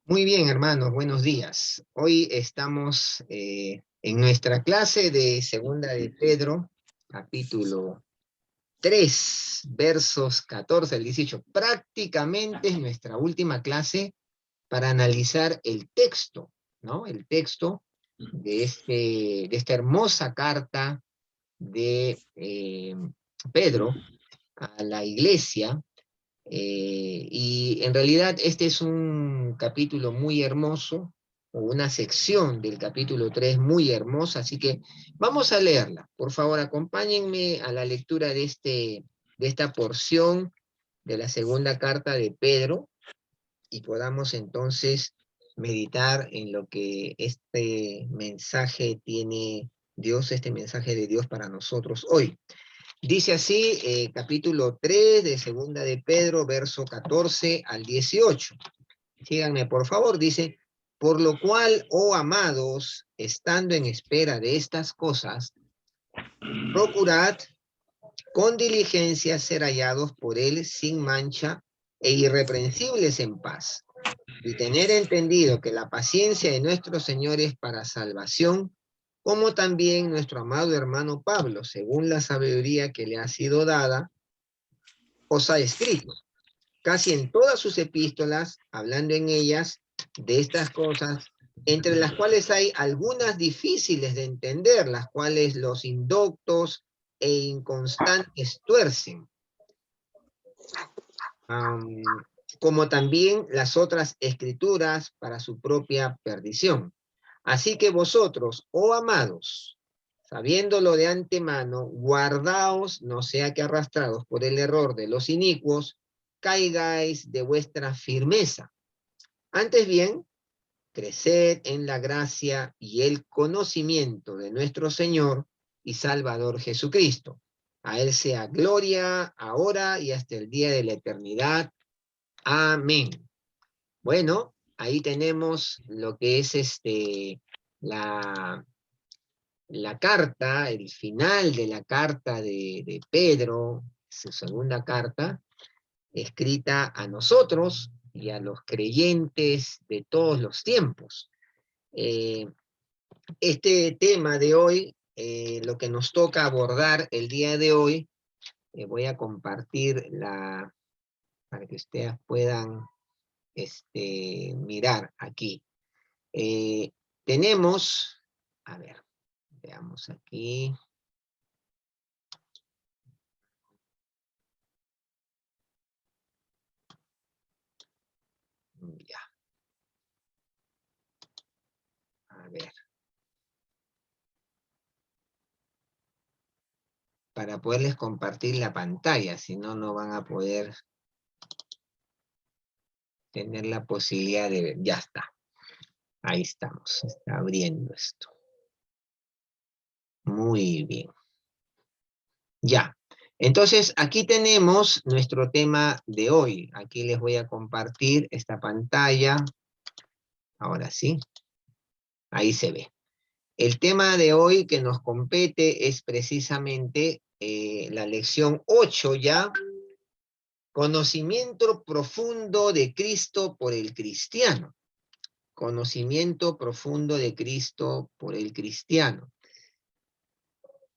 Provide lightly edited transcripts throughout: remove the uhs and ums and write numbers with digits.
Muy bien, hermanos, buenos días. Hoy estamos en nuestra clase de Segunda de Pedro, capítulo 3, versos 14 al 18. Prácticamente es nuestra última clase para analizar el texto, ¿no? El texto de esta hermosa carta de Pedro a la iglesia. Y en realidad este es un capítulo muy hermoso, o una sección del capítulo 3 muy hermosa, así que vamos a leerla. Por favor, acompáñenme a la lectura de esta porción de la segunda carta de Pedro, y podamos entonces meditar en lo que este mensaje tiene Dios, este mensaje de Dios para nosotros hoy. Dice así, capítulo 3 de Segunda de Pedro, verso 14 al 18. Síganme, por favor. Dice: por lo cual, oh amados, estando en espera de estas cosas, procurad con diligencia ser hallados por él sin mancha e irreprensibles en paz, y tener entendido que la paciencia de nuestro Señor es para salvación, como también nuestro amado hermano Pablo, según la sabiduría que le ha sido dada, os ha escrito, casi en todas sus epístolas, hablando en ellas de estas cosas, entre las cuales hay algunas difíciles de entender, las cuales los indoctos e inconstantes tuercen, como también las otras escrituras para su propia perdición. Así que vosotros, oh amados, sabiéndolo de antemano, guardaos, no sea que arrastrados por el error de los inicuos, caigáis de vuestra firmeza. Antes bien, creced en la gracia y el conocimiento de nuestro Señor y Salvador Jesucristo. A Él sea gloria, ahora y hasta el día de la eternidad. Amén. Bueno, ahí tenemos lo que es la carta, el final de la carta de Pedro, su segunda carta, escrita a nosotros y a los creyentes de todos los tiempos. Este tema de hoy, lo que nos toca abordar el día de hoy, voy a compartir para que ustedes puedan mirar aquí. Tenemos, a ver, veamos aquí. Ya, a ver. Para poderles compartir la pantalla, si no, no van a poder tener la posibilidad de ver. Ya está. Ahí estamos. Se está abriendo esto. Muy bien. Ya. Entonces, aquí tenemos nuestro tema de hoy. Aquí les voy a compartir esta pantalla. Ahora sí. Ahí se ve. El tema de hoy que nos compete es precisamente la lección 8 ya. Conocimiento profundo de Cristo por el cristiano. Conocimiento profundo de Cristo por el cristiano.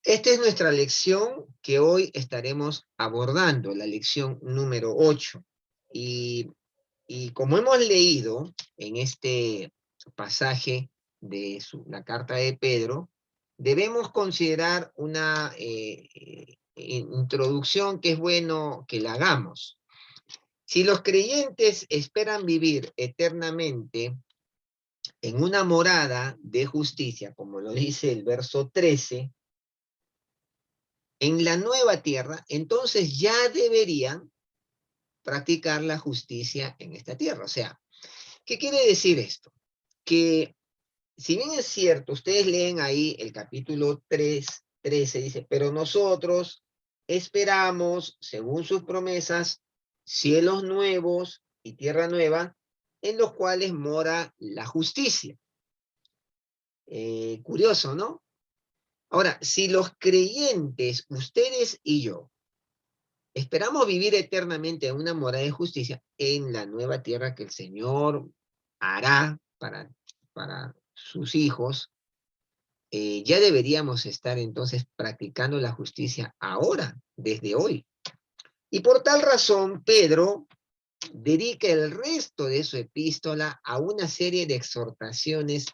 Esta es nuestra lección que hoy estaremos abordando, la lección número 8. Y como hemos leído en este pasaje de la carta de Pedro, debemos considerar una introducción que es bueno que la hagamos. Si los creyentes esperan vivir eternamente en una morada de justicia, como lo dice el verso 13, en la nueva tierra, entonces ya deberían practicar la justicia en esta tierra. O sea, ¿qué quiere decir esto? Que si bien es cierto, ustedes leen ahí el capítulo 3, 13, dice, pero nosotros esperamos, según sus promesas, cielos nuevos y tierra nueva, en los cuales mora la justicia. Curioso, ¿no? Ahora, si los creyentes, ustedes y yo, Esperamos vivir eternamente en una morada de justicia en la nueva tierra que el Señor hará para sus hijos. Ya deberíamos estar entonces practicando la justicia ahora, desde hoy. Y por tal razón, Pedro dedica el resto de su epístola a una serie de exhortaciones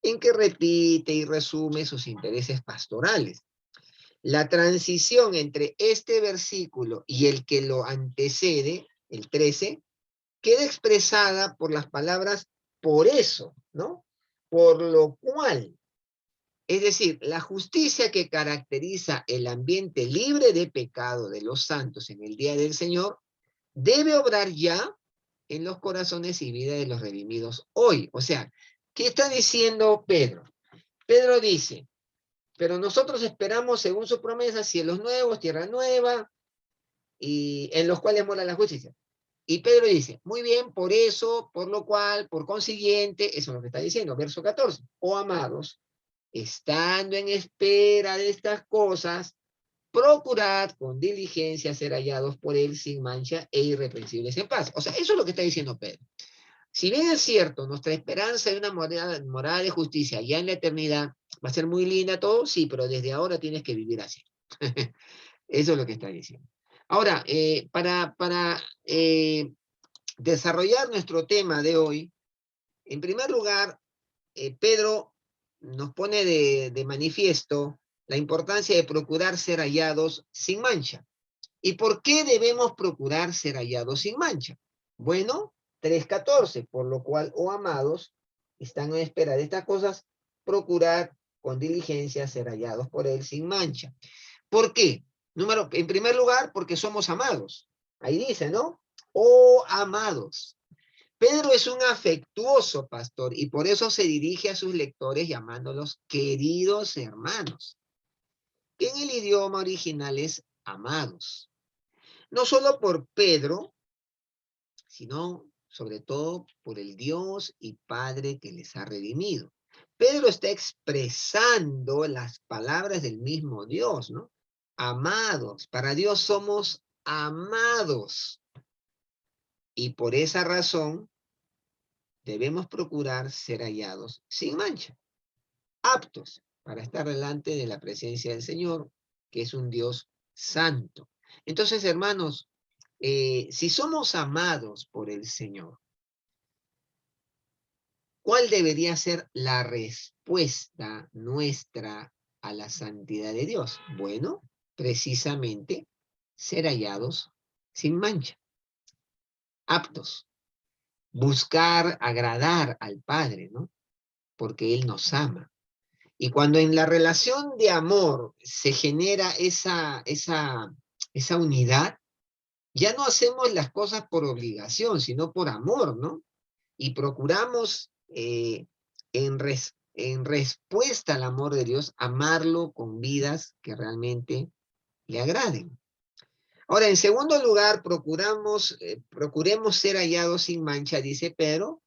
en que repite y resume sus intereses pastorales. La transición entre este versículo y el que lo antecede, el 13, queda expresada por las palabras por eso, ¿no? Por lo cual. Es decir, la justicia que caracteriza el ambiente libre de pecado de los santos en el día del Señor debe obrar ya en los corazones y vida de los redimidos hoy. O sea, ¿qué está diciendo Pedro? Pedro dice, pero nosotros esperamos, según su promesa, cielos nuevos, tierra nueva, y en los cuales mora la justicia. Y Pedro dice, muy bien, por eso, por lo cual, por consiguiente, eso es lo que está diciendo, verso 14, oh amados, estando en espera de estas cosas, procurad con diligencia ser hallados por él sin mancha e irreprensibles en paz. O sea, eso es lo que está diciendo Pedro. Si bien es cierto, nuestra esperanza de una morada de justicia ya en la eternidad va a ser muy linda todo, sí, pero desde ahora tienes que vivir así. Eso es lo que está diciendo. Ahora, para desarrollar nuestro tema de hoy, en primer lugar, Pedro nos pone de manifiesto la importancia de procurar ser hallados sin mancha. ¿Y por qué debemos procurar ser hallados sin mancha? Bueno, 3:14, por lo cual, oh amados, están a espera de estas cosas, procurar con diligencia ser hallados por él sin mancha. ¿Por qué? En primer lugar, porque somos amados. Ahí dice, ¿no? Oh amados. Pedro es un afectuoso pastor y por eso se dirige a sus lectores llamándolos queridos hermanos, que en el idioma original es amados. No solo por Pedro, sino sobre todo por el Dios y Padre que les ha redimido. Pedro está expresando las palabras del mismo Dios, ¿no? Amados, para Dios somos amados. Y por esa razón debemos procurar ser hallados sin mancha, aptos para estar delante de la presencia del Señor, que es un Dios santo. Entonces, hermanos, si somos amados por el Señor, ¿cuál debería ser la respuesta nuestra a la santidad de Dios? Bueno, precisamente ser hallados sin mancha, aptos, buscar agradar al Padre, ¿no? Porque Él nos ama. Y cuando en la relación de amor se genera esa unidad, ya no hacemos las cosas por obligación, sino por amor, ¿no? Y procuramos, en respuesta al amor de Dios, amarlo con vidas que realmente le agraden. Ahora, en segundo lugar, procuremos ser hallados sin mancha, dice Pedro,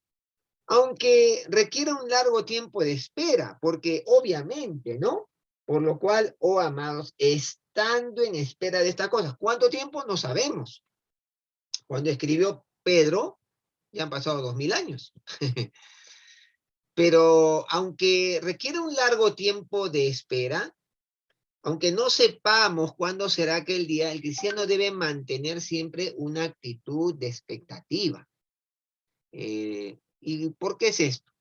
aunque requiera un largo tiempo de espera, porque obviamente, ¿no? Por lo cual, oh amados, estando en espera de estas cosas, ¿cuánto tiempo? No sabemos. Cuando escribió Pedro, ya han pasado 2000 años. Pero aunque requiere un largo tiempo de espera, aunque no sepamos cuándo será aquel día, el cristiano debe mantener siempre una actitud de expectativa. ¿Y por qué es esto?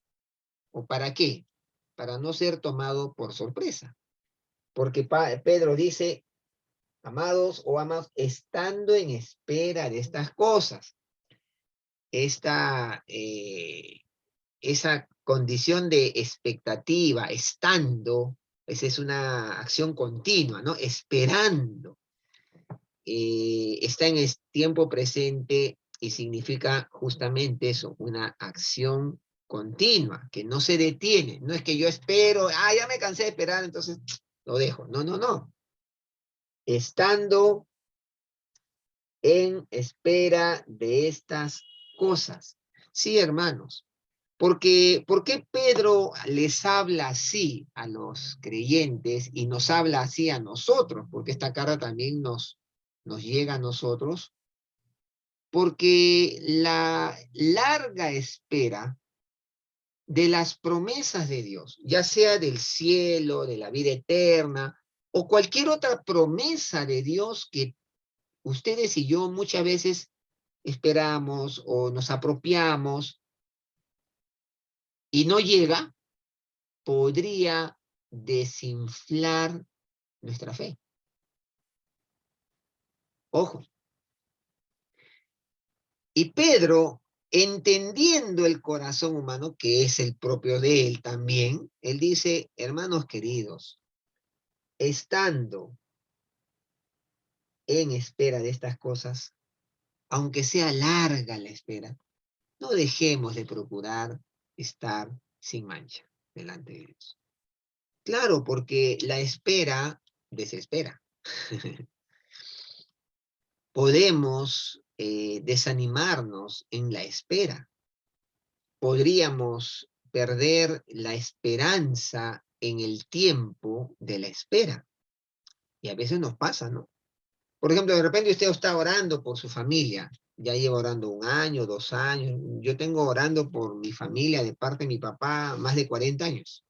¿O para qué? Para no ser tomado por sorpresa. Porque Pedro dice, amados o amados, estando en espera de estas cosas, esta, esa condición de expectativa, estando, esa es una acción continua, ¿no? Esperando. Está en el tiempo presente y significa justamente eso, una acción continua, que no se detiene. No es que yo espero, ya me cansé de esperar, entonces lo dejo. No, no, no. Estando en espera de estas cosas. Sí, hermanos. Porque, ¿por qué Pedro les habla así a los creyentes y nos habla así a nosotros? Porque esta carta también nos nos llega a nosotros porque la larga espera de las promesas de Dios, ya sea del cielo, de la vida eterna, o cualquier otra promesa de Dios que ustedes y yo muchas veces esperamos o nos apropiamos y no llega, podría desinflar nuestra fe. Ojo. Y Pedro, entendiendo el corazón humano, que es el propio de él también, él dice, hermanos queridos, estando en espera de estas cosas, aunque sea larga la espera, no dejemos de procurar estar sin mancha delante de Dios. Claro, porque la espera desespera. Podemos desanimarnos en la espera. Podríamos perder la esperanza en el tiempo de la espera. Y a veces nos pasa, ¿no? Por ejemplo, de repente usted está orando por su familia. Ya lleva orando 1 año, 2 años. Yo tengo orando por mi familia de parte de mi papá más de 40 años.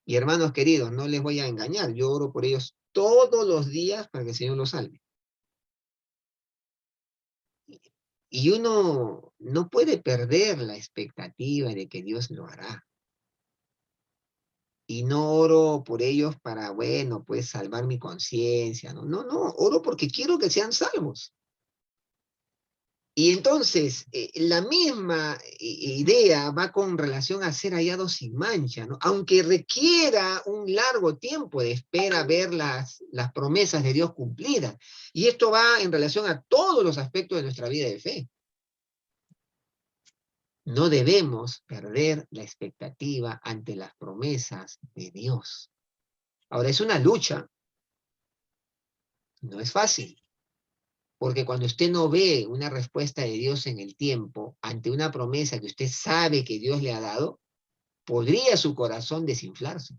Y hermanos queridos, no les voy a engañar. Yo oro por ellos todos los días para que el Señor los salve. Y uno no puede perder la expectativa de que Dios lo hará. Y no oro por ellos para, bueno, pues salvar mi conciencia, ¿no? No, no, oro porque quiero que sean salvos. Y entonces, la misma idea va con relación a ser hallados sin mancha, ¿no? Aunque requiera un largo tiempo de espera ver las promesas de Dios cumplidas. Y esto va en relación a todos los aspectos de nuestra vida de fe. No debemos perder la expectativa ante las promesas de Dios. Ahora, es una lucha, no es fácil. Porque cuando usted no ve una respuesta de Dios en el tiempo, ante una promesa que usted sabe que Dios le ha dado, podría su corazón desinflarse.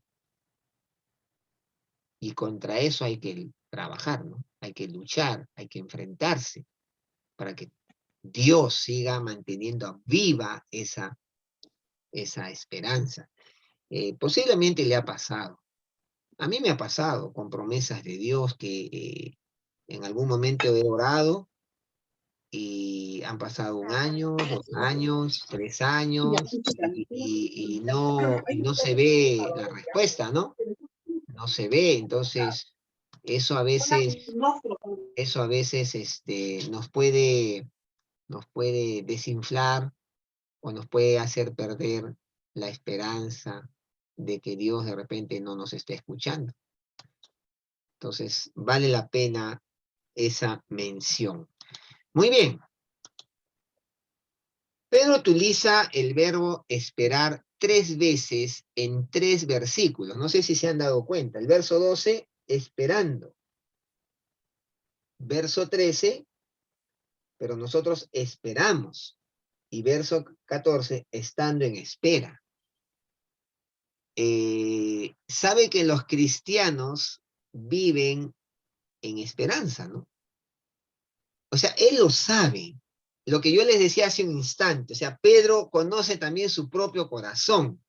Y contra eso hay que trabajar, ¿no? Hay que luchar, hay que enfrentarse para que Dios siga manteniendo viva esa esperanza. Posiblemente le ha pasado. A mí me ha pasado con promesas de Dios que en algún momento he orado y han pasado 1 año, 2 años, 3 años, y no se ve la respuesta, ¿no? No se ve, entonces eso a veces, nos puede desinflar o nos puede hacer perder la esperanza de que Dios de repente no nos esté escuchando. Entonces, vale la pena esa mención. Muy bien. Pedro utiliza el verbo esperar 3 veces en 3 versículos. No sé si se han dado cuenta. El verso 12, esperando. Verso 13, pero nosotros esperamos. Y verso 14, estando en espera. Sabe que los cristianos viven en esperanza, ¿no? O sea, él lo sabe. Lo que yo les decía hace un instante, o sea, Pedro conoce también su propio corazón,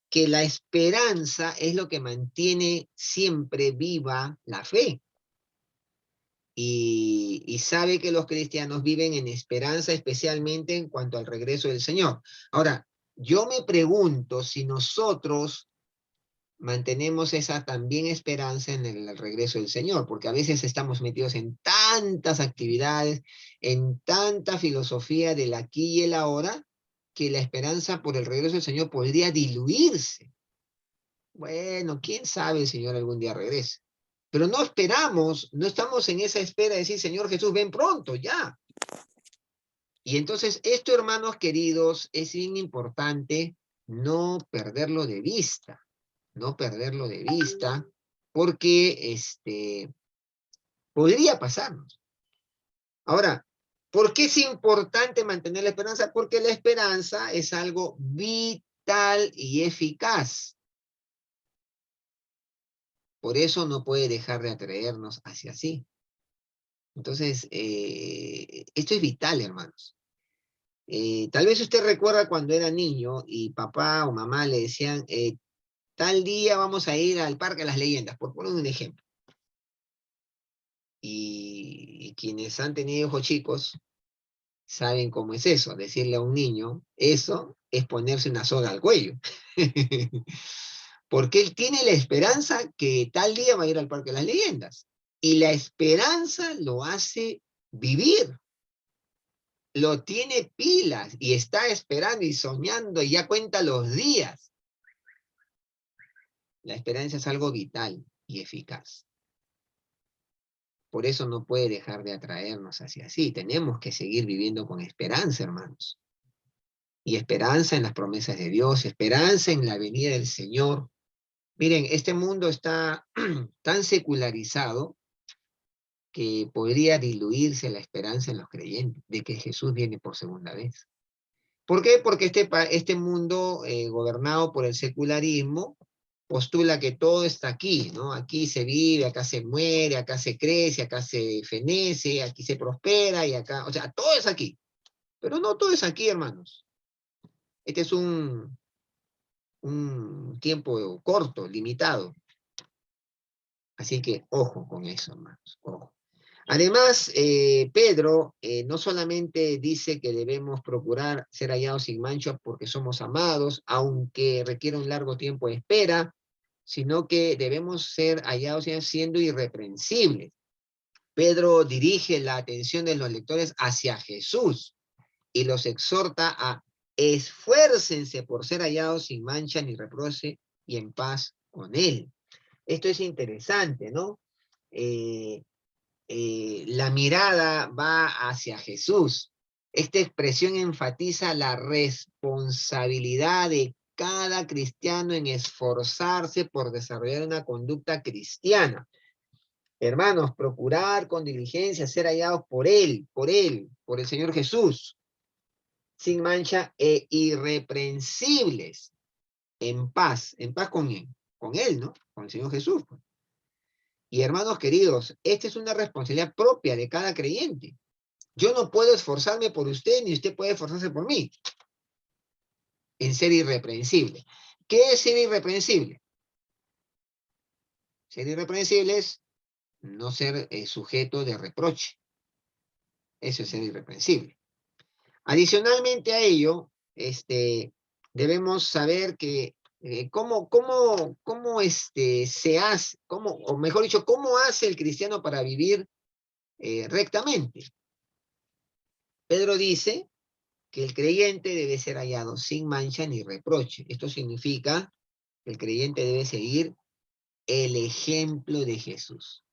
que la esperanza es lo que mantiene siempre viva la fe. Y sabe que los cristianos viven en esperanza, especialmente en cuanto al regreso del Señor. Ahora, yo me pregunto si nosotros mantenemos esa también esperanza en el regreso del Señor, porque a veces estamos metidos en tantas actividades, en tanta filosofía del aquí y el ahora, que la esperanza por el regreso del Señor podría diluirse. Bueno, quién sabe, el Señor algún día regrese. Pero no esperamos, no estamos en esa espera de decir, Señor Jesús, ven pronto, ya. Y entonces, esto, hermanos queridos, es bien importante no perderlo de vista. No perderlo de vista, porque podría pasarnos. Ahora, ¿por qué es importante mantener la esperanza? Porque la esperanza es algo vital y eficaz. Por eso no puede dejar de atraernos hacia sí. Entonces, esto es vital, hermanos. Tal vez usted recuerda cuando era niño y papá o mamá le decían, tal día vamos a ir al Parque de las Leyendas, por poner un ejemplo. Y quienes han tenido hijos chicos saben cómo es eso, decirle a un niño, eso es ponerse una soga al cuello. Porque él tiene la esperanza que tal día va a ir al Parque de las Leyendas. Y la esperanza lo hace vivir. Lo tiene pilas y está esperando y soñando y ya cuenta los días. La esperanza es algo vital y eficaz. Por eso no puede dejar de atraernos hacia así. Tenemos que seguir viviendo con esperanza, hermanos. Y esperanza en las promesas de Dios, esperanza en la venida del Señor. Miren, este mundo está tan secularizado que podría diluirse la esperanza en los creyentes de que Jesús viene por segunda vez. ¿Por qué? Porque este mundo gobernado por el secularismo postula que todo está aquí, ¿no? Aquí se vive, acá se muere, acá se crece, acá se fenece, aquí se prospera y acá, o sea, todo es aquí. Pero no todo es aquí, hermanos. Este es un tiempo corto, limitado. Así que ojo con eso, hermanos, ojo. Además, Pedro no solamente dice que debemos procurar ser hallados sin mancha porque somos amados, aunque requiere un largo tiempo de espera, sino que debemos ser hallados siendo irreprensibles. Pedro dirige la atención de los lectores hacia Jesús y los exhorta a esfuércense por ser hallados sin mancha ni reproche y en paz con Él. Esto es interesante, ¿no? La mirada va hacia Jesús. Esta expresión enfatiza la responsabilidad de cada cristiano en esforzarse por desarrollar una conducta cristiana. Hermanos, procurar con diligencia ser hallados por el Señor Jesús, sin mancha e irreprensibles, en paz con Él, ¿no? Con el Señor Jesús. Pues. Y hermanos queridos, esta es una responsabilidad propia de cada creyente. Yo no puedo esforzarme por usted, ni usted puede esforzarse por mí, en ser irreprensible. ¿Qué es ser irreprensible? Ser irreprensible es no ser sujeto de reproche. Eso es ser irreprensible. Adicionalmente a ello, debemos saber que se hace, o mejor dicho, cómo hace el cristiano para vivir rectamente. Pedro dice que el creyente debe ser hallado sin mancha ni reproche. Esto significa que el creyente debe seguir el ejemplo de Jesús,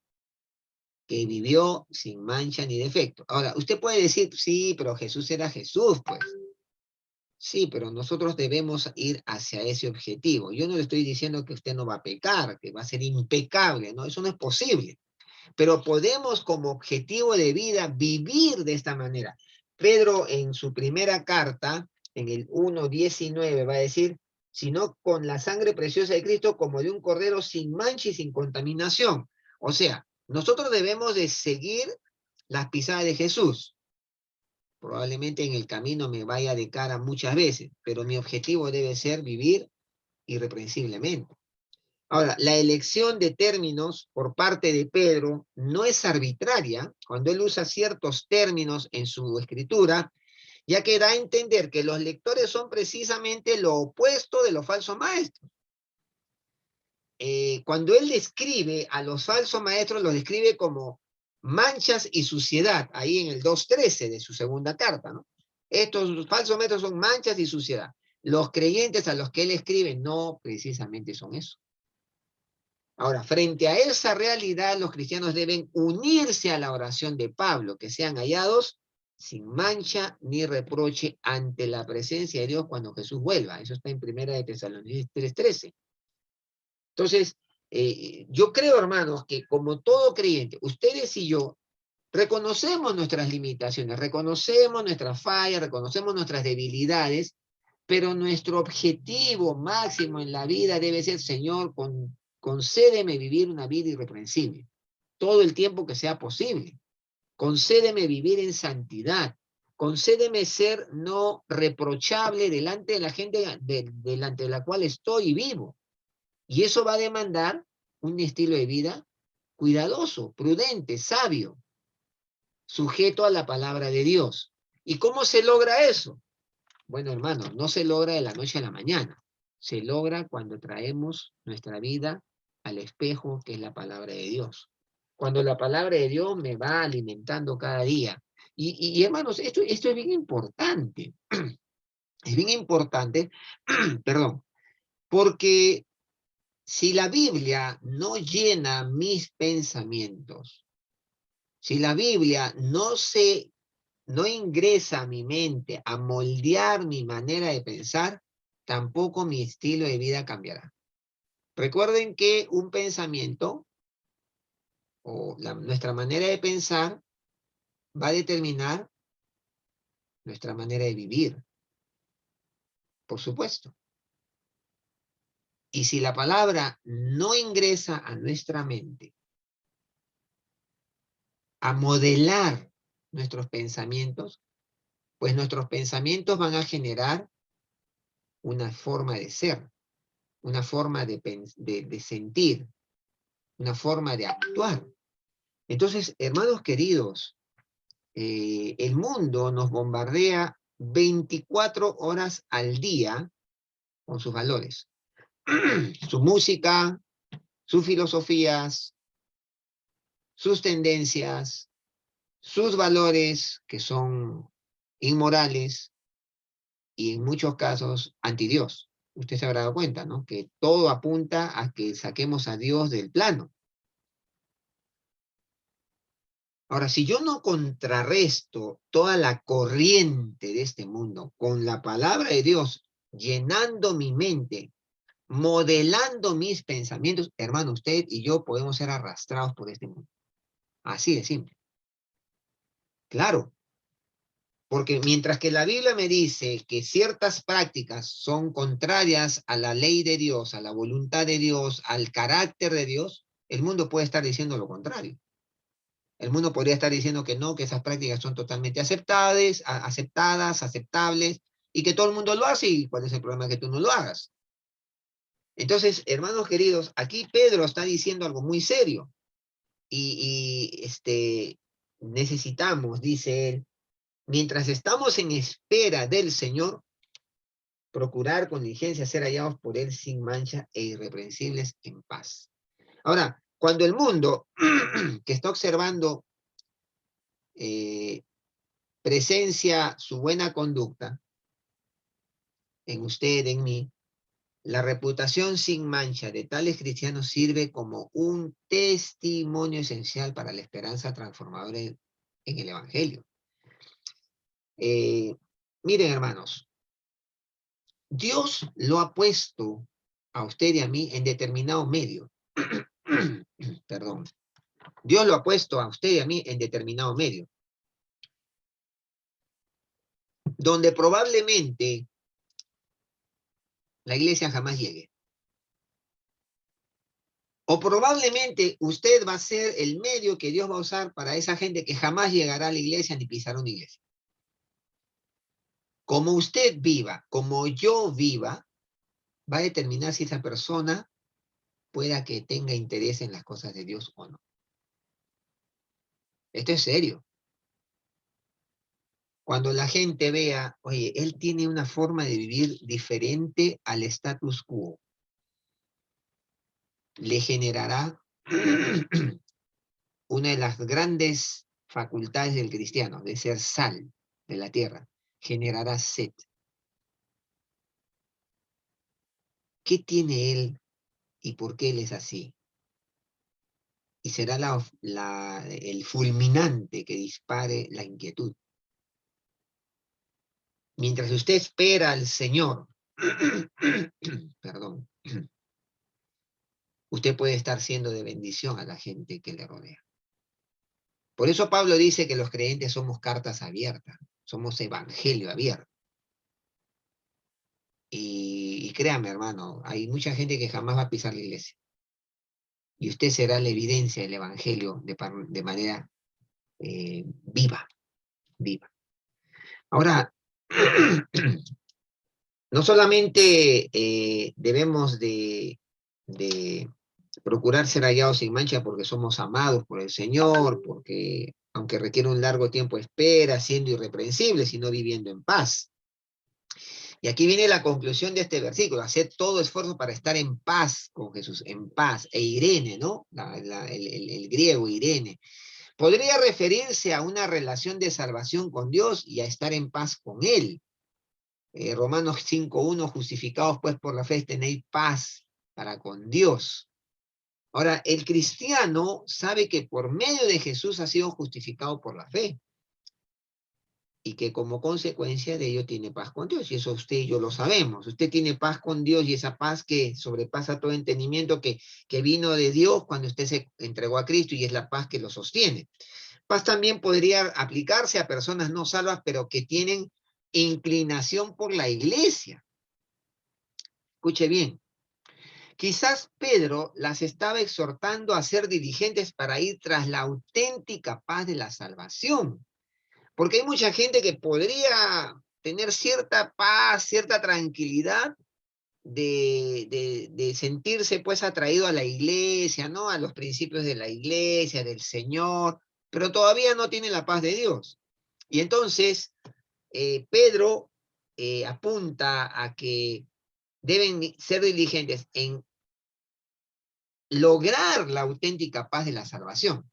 que vivió sin mancha ni defecto. Ahora, usted puede decir, sí, pero Jesús era Jesús, pues. Sí, pero nosotros debemos ir hacia ese objetivo. Yo no le estoy diciendo que usted no va a pecar, que va a ser impecable, no, eso no es posible. Pero podemos como objetivo de vida vivir de esta manera. Pedro en su primera carta, en el 1:19, va a decir, sino con la sangre preciosa de Cristo como de un cordero sin mancha y sin contaminación. O sea, nosotros debemos de seguir las pisadas de Jesús. Probablemente en el camino me vaya de cara muchas veces, pero mi objetivo debe ser vivir irreprensiblemente. Ahora, la elección de términos por parte de Pedro no es arbitraria cuando él usa ciertos términos en su escritura, ya que da a entender que los lectores son precisamente lo opuesto de los falsos maestros. Cuando él describe a los falsos maestros, los describe como manchas y suciedad, ahí en el 2:13 de su segunda carta, ¿no? Estos falsos maestros son manchas y suciedad. Los creyentes a los que él escribe no precisamente son eso. Ahora, frente a esa realidad, los cristianos deben unirse a la oración de Pablo, que sean hallados sin mancha ni reproche ante la presencia de Dios cuando Jesús vuelva. Eso está en 1 de Tesalonicenses 3:13. Entonces, yo creo, hermanos, que como todo creyente, ustedes y yo reconocemos nuestras limitaciones, reconocemos nuestras fallas, reconocemos nuestras debilidades, pero nuestro objetivo máximo en la vida debe ser, Señor, concédeme vivir una vida irreprensible, todo el tiempo que sea posible. concédeme vivir en santidad, concédeme ser no reprochable delante de la gente delante de la cual estoy y vivo. Y eso va a demandar un estilo de vida cuidadoso, prudente, sabio, sujeto a la palabra de Dios. ¿Y cómo se logra eso? Bueno, hermanos, no se logra de la noche a la mañana. Se logra cuando traemos nuestra vida al espejo, que es la palabra de Dios. Cuando la palabra de Dios me va alimentando cada día. Y hermanos, esto es bien importante. Es bien importante, perdón, porque si la Biblia no llena mis pensamientos, si la Biblia no ingresa a mi mente a moldear mi manera de pensar, tampoco mi estilo de vida cambiará. Recuerden que un pensamiento o nuestra manera de pensar va a determinar nuestra manera de vivir, por supuesto. Y si la palabra no ingresa a nuestra mente a modelar nuestros pensamientos, pues nuestros pensamientos van a generar una forma de ser, una forma de sentir, una forma de actuar. Entonces, hermanos queridos, el mundo nos bombardea 24 horas al día con sus valores. Su música, sus filosofías, sus tendencias, sus valores que son inmorales y en muchos casos anti Dios. Usted se habrá dado cuenta, ¿no? Que todo apunta a que saquemos a Dios del plano. Ahora, si yo no contrarresto toda la corriente de este mundo con la palabra de Dios, llenando mi mente, modelando mis pensamientos, hermano, usted y yo podemos ser arrastrados por este mundo. Así de simple. Claro, porque mientras que la Biblia me dice que ciertas prácticas son contrarias a la ley de Dios, a la voluntad de Dios, al carácter de Dios, el mundo puede estar diciendo lo contrario. El mundo podría estar diciendo que no, que esas prácticas son totalmente aceptadas, aceptables, y que todo el mundo lo hace, y cuál es el problema que tú no lo hagas. Entonces, hermanos queridos, aquí Pedro está diciendo algo muy serio, necesitamos, dice él, mientras estamos en espera del Señor, procurar con diligencia ser hallados por él sin mancha e irreprensibles en paz. Ahora, cuando el mundo que está observando presencia su buena conducta en usted, en mí, la reputación sin mancha de tales cristianos sirve como un testimonio esencial para la esperanza transformadora en el Evangelio. Miren, hermanos, Dios lo ha puesto a usted y a mí en determinado medio. Perdón. Dios lo ha puesto a usted y a mí en determinado medio, donde probablemente la iglesia jamás llegue. O probablemente usted va a ser el medio que Dios va a usar para esa gente que jamás llegará a la iglesia ni pisará una iglesia. Como usted viva, como yo viva, va a determinar si esa persona pueda que tenga interés en las cosas de Dios o no. Esto es serio. Cuando la gente vea, oye, él tiene una forma de vivir diferente al status quo, le generará una de las grandes facultades del cristiano, de ser sal de la tierra, generará sed. ¿Qué tiene él y por qué él es así? Y será el fulminante que dispare la inquietud. Mientras usted espera al Señor, perdón, usted puede estar siendo de bendición a la gente que le rodea. Por eso Pablo dice que los creyentes somos cartas abiertas, somos evangelio abierto. Y créame, hermano, hay mucha gente que jamás va a pisar la iglesia. Y usted será la evidencia del evangelio de manera viva, viva. Ahora, no solamente debemos de procurar ser hallados sin mancha porque somos amados por el Señor, porque aunque requiere un largo tiempo de espera, siendo irreprensibles, sino viviendo en paz. Y aquí viene la conclusión de este versículo: hacer todo esfuerzo para estar en paz con Jesús, en paz. E Irene, ¿no? El griego Irene. Podría referirse a una relación de salvación con Dios y a estar en paz con Él. Romanos 5:1, justificados pues por la fe tenéis paz para con Dios. Ahora, el cristiano sabe que por medio de Jesús ha sido justificado por la fe y que como consecuencia de ello tiene paz con Dios. Y eso usted y yo lo sabemos. Usted tiene paz con Dios y esa paz que sobrepasa todo entendimiento que vino de Dios cuando usted se entregó a Cristo, y es la paz que lo sostiene. Paz también podría aplicarse a personas no salvas, pero que tienen inclinación por la iglesia. Escuche bien. Quizás Pedro las estaba exhortando a ser diligentes para ir tras la auténtica paz de la salvación. Porque hay mucha gente que podría tener cierta paz, cierta tranquilidad de sentirse pues atraído a la iglesia, ¿no? A los principios de la iglesia, del Señor, pero todavía no tiene la paz de Dios. Y entonces Pedro apunta a que deben ser diligentes en lograr la auténtica paz de la salvación,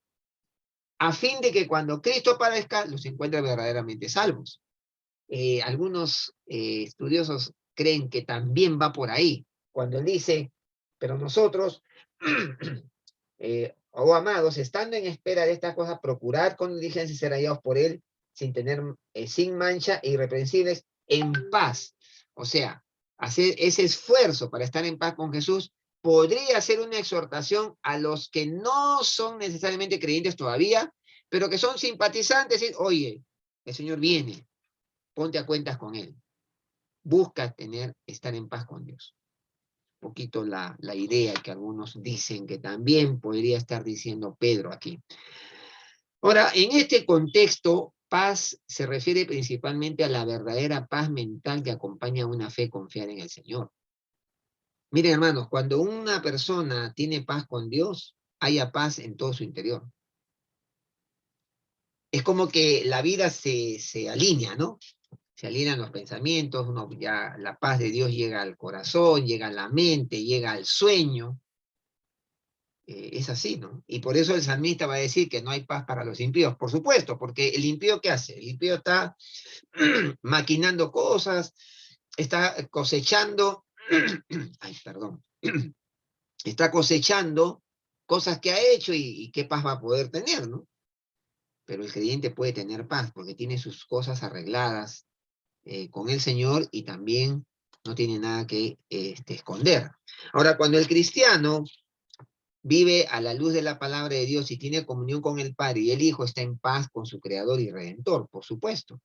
a fin de que cuando Cristo aparezca los encuentre verdaderamente salvos. Algunos estudiosos creen que también va por ahí, cuando él dice, pero nosotros, oh amados, estando en espera de estas cosas, procurad con diligencia ser hallados por él, sin mancha e irreprensibles, en paz. O sea, hacer ese esfuerzo para estar en paz con Jesús podría ser una exhortación a los que no son necesariamente creyentes todavía, pero que son simpatizantes. Y, oye, el Señor viene, ponte a cuentas con Él. Busca estar en paz con Dios. Un poquito la idea que algunos dicen que también podría estar diciendo Pedro aquí. Ahora, en este contexto, paz se refiere principalmente a la verdadera paz mental que acompaña a una fe confiar en el Señor. Miren, hermanos, cuando una persona tiene paz con Dios, haya paz en todo su interior. Es como que la vida se alinea, ¿no? Se alinean los pensamientos, ya la paz de Dios llega al corazón, llega a la mente, llega al sueño. Es así, ¿no? Y por eso el salmista va a decir que no hay paz para los impíos, por supuesto, porque el impío, ¿qué hace? El impío está maquinando cosas, está cosechando, ay, perdón, está cosechando cosas que ha hecho y qué paz va a poder tener, ¿no? Pero el creyente puede tener paz porque tiene sus cosas arregladas con el Señor y también no tiene nada que esconder. Ahora, cuando el cristiano vive a la luz de la palabra de Dios y tiene comunión con el Padre y el Hijo, está en paz con su Creador y Redentor, por supuesto.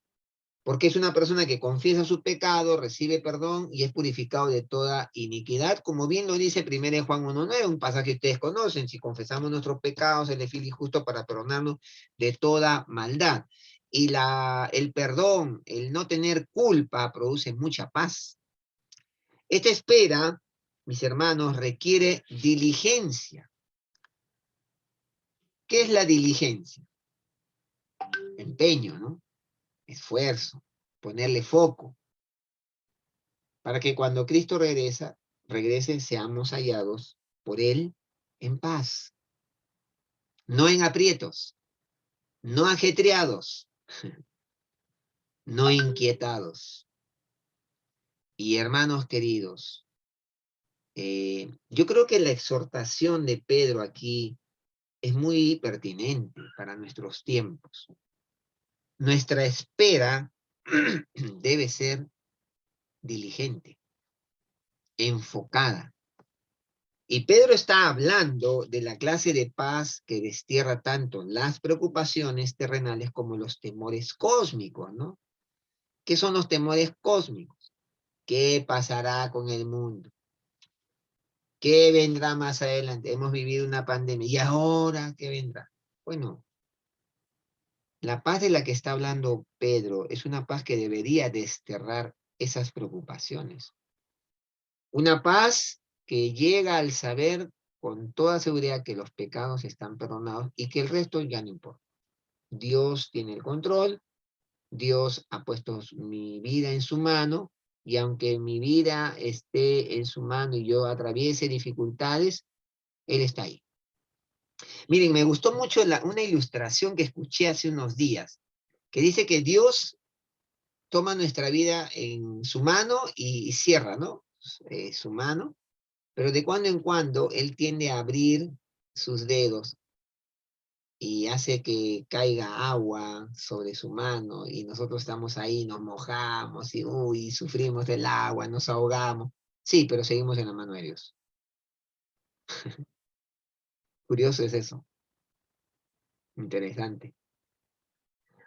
Porque es una persona que confiesa su pecado, recibe perdón y es purificado de toda iniquidad, como bien lo dice 1 Juan 1:9, un pasaje que ustedes conocen: si confesamos nuestros pecados, Él es fiel y justo para perdonarnos de toda maldad. Y el perdón, el no tener culpa, produce mucha paz. Esta espera, mis hermanos, requiere diligencia. ¿Qué es la diligencia? Empeño, ¿no? Esfuerzo, ponerle foco, para que cuando Cristo regrese, seamos hallados por Él en paz, no en aprietos, no ajetreados, no inquietados. Y hermanos queridos, yo creo que la exhortación de Pedro aquí es muy pertinente para nuestros tiempos. Nuestra espera debe ser diligente, enfocada. Y Pedro está hablando de la clase de paz que destierra tanto las preocupaciones terrenales como los temores cósmicos, ¿no? ¿Qué son los temores cósmicos? ¿Qué pasará con el mundo? ¿Qué vendrá más adelante? Hemos vivido una pandemia. ¿Y ahora qué vendrá? Bueno, La paz de la que está hablando Pedro es una paz que debería desterrar esas preocupaciones. Una paz que llega al saber con toda seguridad que los pecados están perdonados y que el resto ya no importa. Dios tiene el control, Dios ha puesto mi vida en su mano, y aunque mi vida esté en su mano y yo atraviese dificultades, Él está ahí. Miren, me gustó mucho una ilustración que escuché hace unos días, que dice que Dios toma nuestra vida en su mano y cierra, ¿no? Su mano, pero de cuando en cuando Él tiende a abrir sus dedos y hace que caiga agua sobre su mano y nosotros estamos ahí, nos mojamos y uy, sufrimos del agua, nos ahogamos. Sí, pero seguimos en la mano de Dios. Curioso es eso, interesante.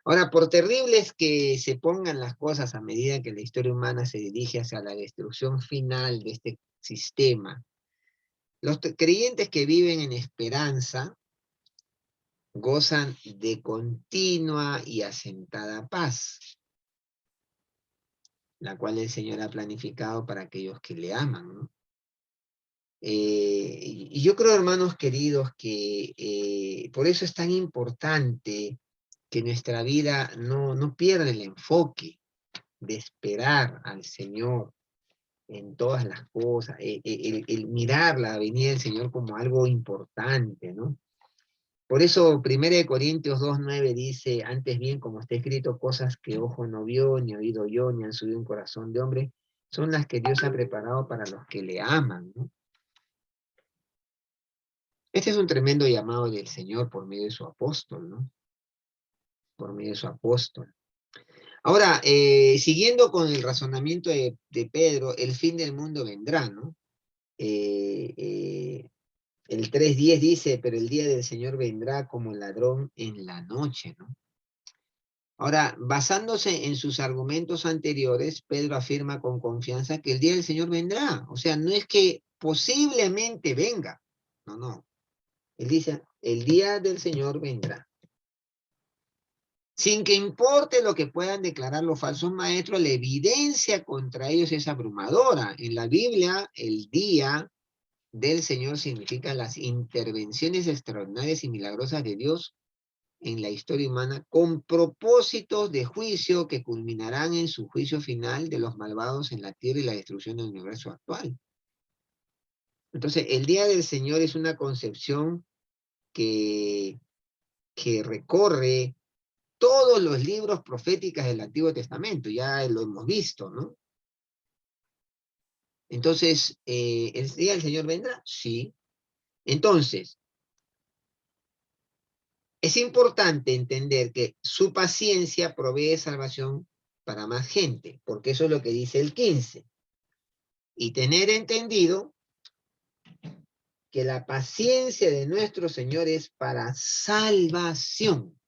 Ahora, por terribles que se pongan las cosas a medida que la historia humana se dirige hacia la destrucción final de este sistema, los creyentes que viven en esperanza gozan de continua y asentada paz, la cual el Señor ha planificado para aquellos que le aman, ¿no? Y yo creo, hermanos queridos, que por eso es tan importante que nuestra vida no pierda el enfoque de esperar al Señor en todas las cosas, el mirar la venida del Señor como algo importante, ¿no? Por eso 1 Corintios 2:9 dice, antes bien, como está escrito, cosas que ojo no vio, ni oído yo, ni han subido un corazón de hombre, son las que Dios ha preparado para los que le aman, ¿no? Este es un tremendo llamado del Señor por medio de su apóstol, ¿no? Por medio de su apóstol. Ahora, siguiendo con el razonamiento de Pedro, el fin del mundo vendrá, ¿no? Eh, eh, el 3:10 dice, pero el día del Señor vendrá como ladrón en la noche, ¿no? Ahora, basándose en sus argumentos anteriores, Pedro afirma con confianza que el día del Señor vendrá. O sea, no es que posiblemente venga. No, no. Él dice, el día del Señor vendrá. Sin que importe lo que puedan declarar los falsos maestros, la evidencia contra ellos es abrumadora. En la Biblia, el día del Señor significa las intervenciones extraordinarias y milagrosas de Dios en la historia humana con propósitos de juicio que culminarán en su juicio final de los malvados en la tierra y la destrucción del universo actual. Entonces, el día del Señor es una concepción que, que recorre todos los libros proféticos del Antiguo Testamento, ya lo hemos visto, ¿no? Entonces, ¿el día del Señor vendrá? Sí. Entonces, es importante entender que su paciencia provee salvación para más gente, porque eso es lo que dice el 15. Y tener entendido que la paciencia de nuestro Señor es para salvación.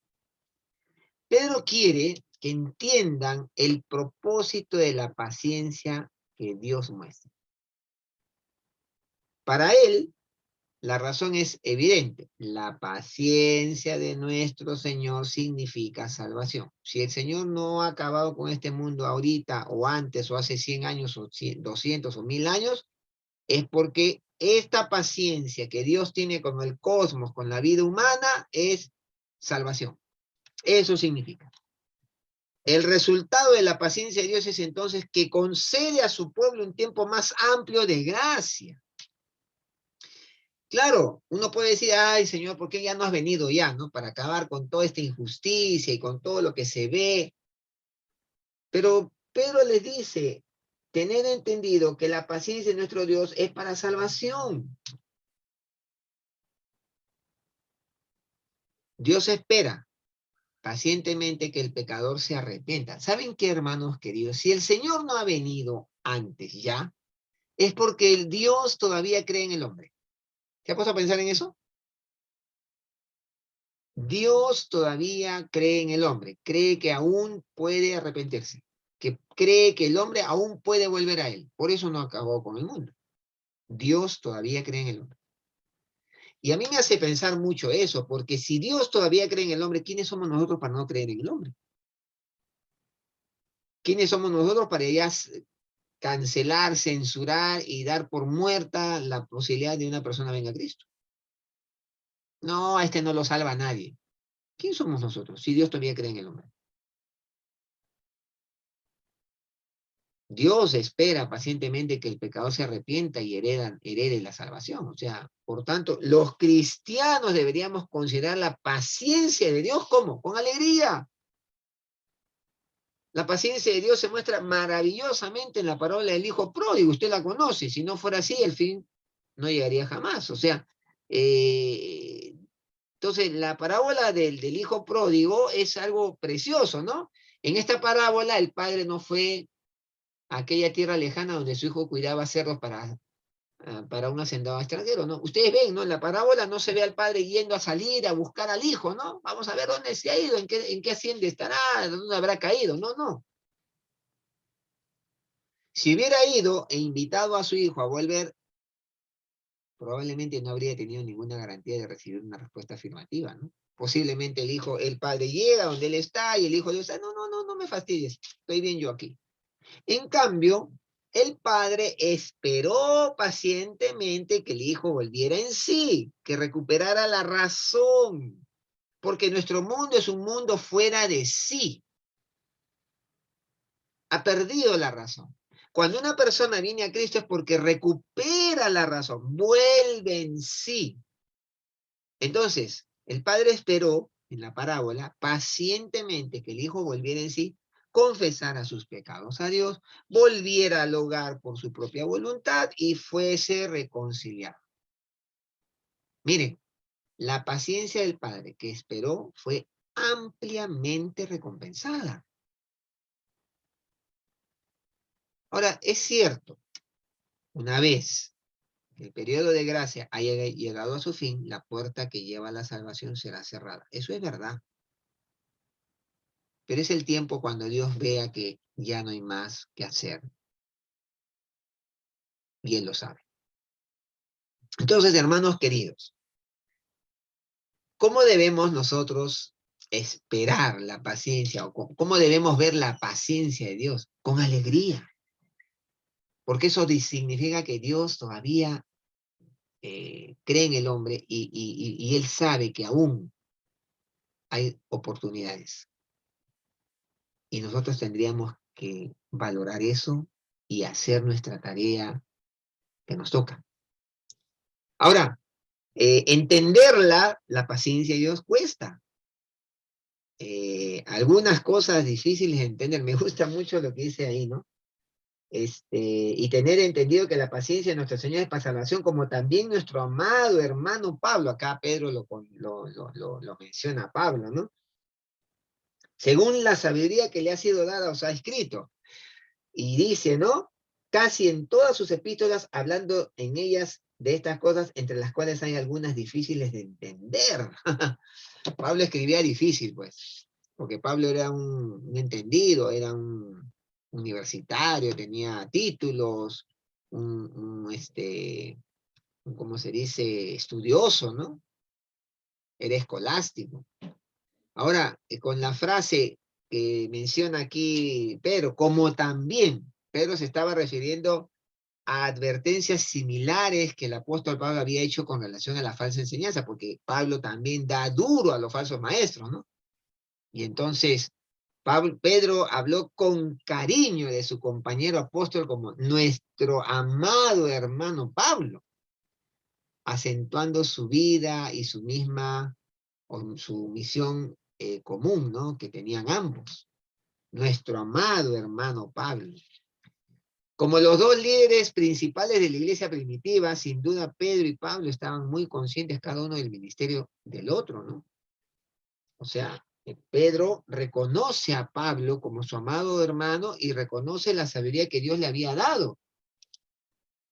Pedro quiere que entiendan el propósito de la paciencia que Dios muestra. Para él, la razón es evidente. La paciencia de nuestro Señor significa salvación. Si el Señor no ha acabado con este mundo ahorita o antes o hace 100 años o 200 o 1000 años, es porque esta paciencia que Dios tiene con el cosmos, con la vida humana, es salvación. Eso significa. El resultado de la paciencia de Dios es entonces que concede a su pueblo un tiempo más amplio de gracia. Claro, uno puede decir, ay, Señor, ¿por qué ya no has venido ya, no? Para acabar con toda esta injusticia y con todo lo que se ve. Pero Pedro les dice, tener entendido que la paciencia de nuestro Dios es para salvación. Dios espera pacientemente que el pecador se arrepienta. ¿Saben qué, hermanos queridos? Si el Señor no ha venido antes ya, es porque el Dios todavía cree en el hombre. ¿Se ha puesto a pensar en eso? Dios todavía cree en el hombre, cree que aún puede arrepentirse, que cree que el hombre aún puede volver a él. Por eso no acabó con el mundo. Dios todavía cree en el hombre. Y a mí me hace pensar mucho eso, porque si Dios todavía cree en el hombre, ¿quiénes somos nosotros para no creer en el hombre? ¿Quiénes somos nosotros para ya cancelar, censurar y dar por muerta la posibilidad de una persona venga a Cristo? No, a este no lo salva nadie. ¿Quién somos nosotros si Dios todavía cree en el hombre? Dios espera pacientemente que el pecador se arrepienta y herede la salvación. O sea, por tanto, los cristianos deberíamos considerar la paciencia de Dios como con alegría. La paciencia de Dios se muestra maravillosamente en la parábola del hijo pródigo. Usted la conoce. Si no fuera así, el fin no llegaría jamás. O sea, entonces la parábola del hijo pródigo es algo precioso, ¿no? En esta parábola el padre no fue a aquella tierra lejana donde su hijo cuidaba cerdos para un hacendado extranjero, ¿no? Ustedes ven, ¿no? En la parábola no se ve al padre yendo a salir a buscar al hijo, ¿no? Vamos a ver dónde se ha ido, en qué hacienda estará, dónde habrá caído. No, no. Si hubiera ido e invitado a su hijo a volver, probablemente no habría tenido ninguna garantía de recibir una respuesta afirmativa, ¿no? Posiblemente el padre llega donde él está y el hijo le dice, no, no, no, no me fastidies, estoy bien yo aquí. En cambio, el padre esperó pacientemente que el hijo volviera en sí, que recuperara la razón, porque nuestro mundo es un mundo fuera de sí. Ha perdido la razón. Cuando una persona viene a Cristo es porque recupera la razón, vuelve en sí. Entonces, el padre esperó, en la parábola, pacientemente que el hijo volviera en sí, confesara sus pecados a Dios, volviera al hogar por su propia voluntad y fuese reconciliado. Miren, la paciencia del padre que esperó fue ampliamente recompensada. Ahora, es cierto, una vez que el periodo de gracia haya llegado a su fin, la puerta que lleva a la salvación será cerrada. Eso es verdad. Pero es el tiempo cuando Dios vea que ya no hay más que hacer. Y Él lo sabe. Entonces, hermanos queridos, ¿cómo debemos nosotros esperar la paciencia? O cómo debemos ver la paciencia de Dios? Con alegría. Porque eso significa que Dios todavía cree en el hombre y Él sabe que aún hay oportunidades. Y nosotros tendríamos que valorar eso y hacer nuestra tarea que nos toca. Ahora, entenderla, la paciencia de Dios cuesta. Algunas cosas difíciles de entender. Me gusta mucho lo que dice ahí, ¿no? Y tener entendido que la paciencia de nuestro Señor es para salvación, como también nuestro amado hermano Pablo, acá Pedro lo menciona a Pablo, ¿no? Según la sabiduría que le ha sido dada, os ha escrito. Y dice, ¿no? Casi en todas sus epístolas, hablando en ellas de estas cosas, entre las cuales hay algunas difíciles de entender. Pablo escribía difícil, pues, porque Pablo era un entendido, era un universitario, tenía títulos, ¿cómo se dice? Estudioso, ¿no? Era escolástico. Ahora, con la frase que menciona aquí Pedro, como también, Pedro se estaba refiriendo a advertencias similares que el apóstol Pablo había hecho con relación a la falsa enseñanza, porque Pablo también da duro a los falsos maestros, ¿no? Y entonces Pedro habló con cariño de su compañero apóstol como nuestro amado hermano Pablo, acentuando su vida y su misma, o su misión común, ¿no? Que tenían ambos. Nuestro amado hermano Pablo. Como los dos líderes principales de la iglesia primitiva, sin duda Pedro y Pablo estaban muy conscientes cada uno del ministerio del otro, ¿no? O sea, Pedro reconoce a Pablo como su amado hermano y reconoce la sabiduría que Dios le había dado.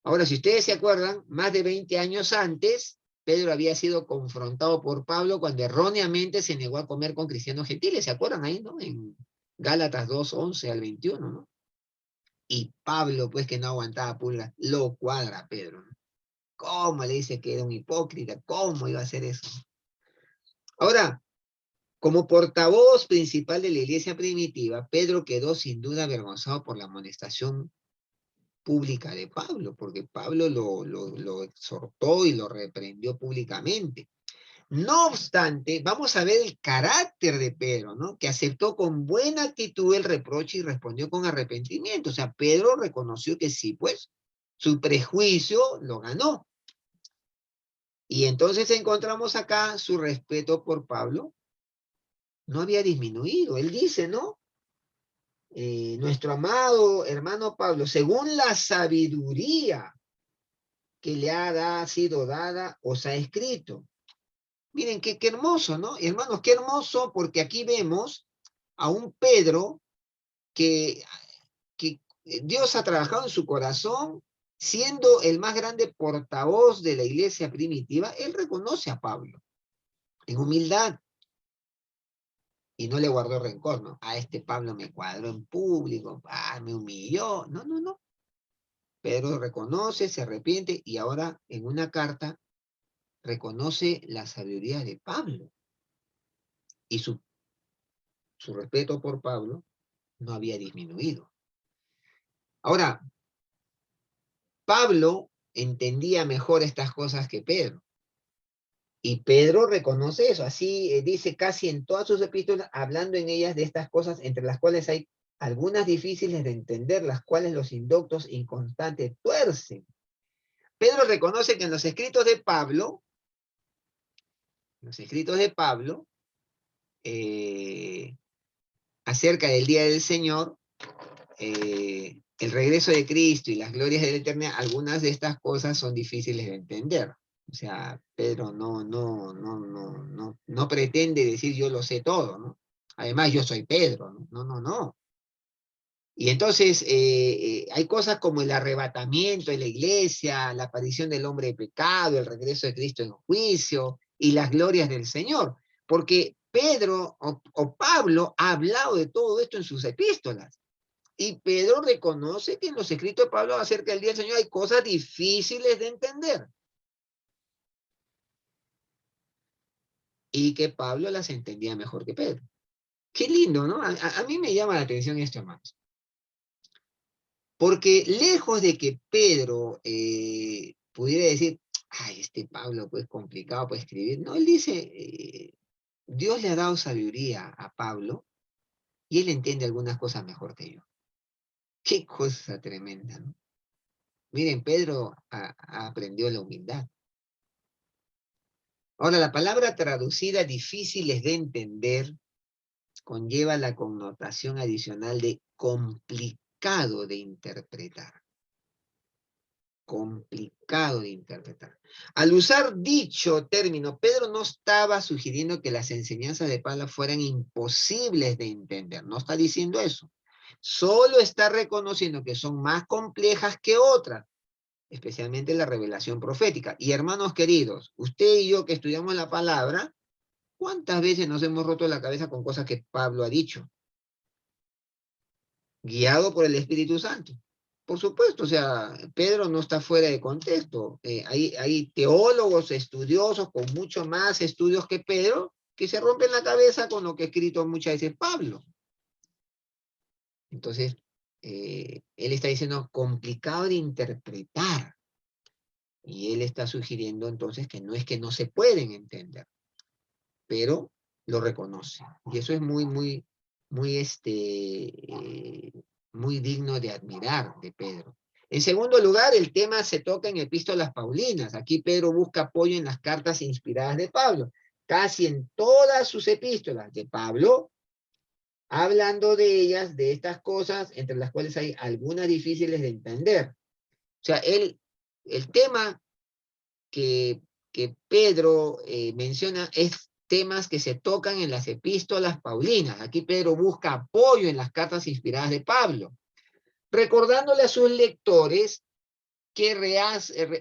Ahora, si ustedes se acuerdan, más de 20 años antes, Pedro había sido confrontado por Pablo cuando erróneamente se negó a comer con cristianos gentiles. ¿Se acuerdan ahí, no? En Gálatas 2, 11 al 21, ¿no? Y Pablo, pues que no aguantaba pulgas, lo cuadra a Pedro, ¿no? ¿Cómo le dice que era un hipócrita? ¿Cómo iba a hacer eso? Ahora, como portavoz principal de la iglesia primitiva, Pedro quedó sin duda avergonzado por la amonestación pública de Pablo, porque Pablo lo exhortó y lo reprendió públicamente. No obstante, vamos a ver el carácter de Pedro, ¿no? Que aceptó con buena actitud el reproche y respondió con arrepentimiento. O sea, Pedro reconoció que sí, pues, su prejuicio lo ganó. Y entonces encontramos acá su respeto por Pablo. No había disminuido. Él dice, ¿no? Nuestro amado hermano Pablo, según la sabiduría que le ha sido dada, os ha escrito. Miren, qué hermoso, ¿no? Hermanos, qué hermoso, porque aquí vemos a un Pedro que Dios ha trabajado en su corazón, siendo el más grande portavoz de la iglesia primitiva. Él reconoce a Pablo en humildad y no le guardó rencor, ¿no? A este Pablo me cuadró en público, me humilló. No, no, no. Pedro reconoce, se arrepiente y ahora en una carta reconoce la sabiduría de Pablo y su respeto por Pablo no había disminuido. Ahora, Pablo entendía mejor estas cosas que Pedro. Y Pedro reconoce eso, así dice casi en todas sus epístolas, hablando en ellas de estas cosas, entre las cuales hay algunas difíciles de entender, las cuales los indoctos inconstantes tuercen. Pedro reconoce que en los escritos de Pablo, acerca del día del Señor, el regreso de Cristo y las glorias de la eternidad, algunas de estas cosas son difíciles de entender. O sea, Pedro no pretende decir yo lo sé todo, ¿no? Además, yo soy Pedro, ¿no? No, no, no. Y entonces hay cosas como el arrebatamiento de la iglesia, la aparición del hombre de pecado, el regreso de Cristo en juicio y las glorias del Señor. Porque Pedro o Pablo ha hablado de todo esto en sus epístolas. Y Pedro reconoce que en los escritos de Pablo acerca del día del Señor hay cosas difíciles de entender. Y que Pablo las entendía mejor que Pedro. Qué lindo, ¿no? A mí me llama la atención esto, hermanos. Porque lejos de que Pedro pudiera decir, ay, este Pablo pues complicado para escribir, no, él dice, Dios le ha dado sabiduría a Pablo y él entiende algunas cosas mejor que yo. Qué cosa tremenda, ¿no? Miren, Pedro aprendió la humildad. Ahora, la palabra traducida difíciles de entender conlleva la connotación adicional de complicado de interpretar. Complicado de interpretar. Al usar dicho término, Pedro no estaba sugiriendo que las enseñanzas de Pablo fueran imposibles de entender. No está diciendo eso. Solo está reconociendo que son más complejas que otras, especialmente la revelación profética. Y hermanos queridos, usted y yo que estudiamos la palabra, ¿cuántas veces nos hemos roto la cabeza con cosas que Pablo ha dicho? Guiado por el Espíritu Santo. Por supuesto, o sea, Pedro no está fuera de contexto. Hay teólogos, estudiosos con mucho más estudios que Pedro, que se rompen la cabeza con lo que ha escrito muchas veces Pablo. Entonces, él está diciendo complicado de interpretar. Y él está sugiriendo entonces que no es que no se pueden entender, pero lo reconoce. Y eso es muy digno de admirar de Pedro. En segundo lugar, el tema se toca en epístolas paulinas. Aquí Pedro busca apoyo en las cartas inspiradas de Pablo. Casi en todas sus epístolas de Pablo, hablando de ellas, de estas cosas, entre las cuales hay algunas difíciles de entender. O sea, el tema que Pedro menciona es temas que se tocan en las epístolas paulinas. Aquí Pedro busca apoyo en las cartas inspiradas de Pablo, recordándole a sus lectores que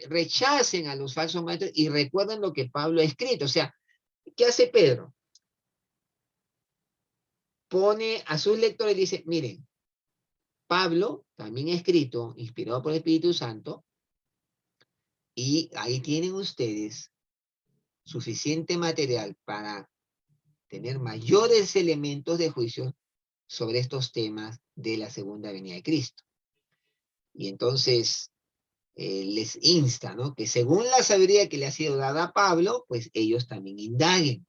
rechacen a los falsos maestros y recuerden lo que Pablo ha escrito. O sea, ¿qué hace Pedro? Pone a sus lectores y dice, miren, Pablo también ha escrito, inspirado por el Espíritu Santo, Y ahí tienen ustedes suficiente material para tener mayores elementos de juicio sobre estos temas de la segunda venida de Cristo. Y entonces les insta, ¿no? Que según la sabiduría que le ha sido dada a Pablo, pues ellos también indaguen.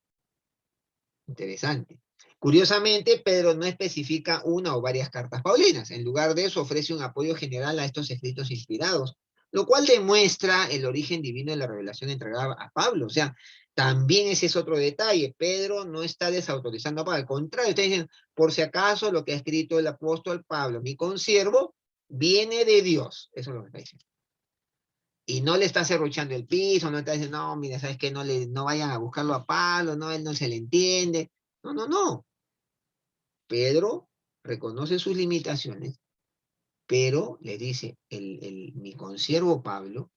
Interesante. Curiosamente, Pedro no especifica una o varias cartas paulinas. En lugar de eso, ofrece un apoyo general a estos escritos inspirados, lo cual demuestra el origen divino de la revelación entregada a Pablo. O sea, también ese es otro detalle. Pedro no está desautorizando a Pablo. Al contrario, está diciendo, por si acaso, lo que ha escrito el apóstol Pablo, mi consiervo, viene de Dios. Eso es lo que está diciendo. Y no le está cerruchando el piso, no está diciendo, no, mira, ¿sabes qué? No vayan a buscarlo a Pablo, no, él no se le entiende. No, no, no. Pedro reconoce sus limitaciones, pero le dice, mi consiervo Pablo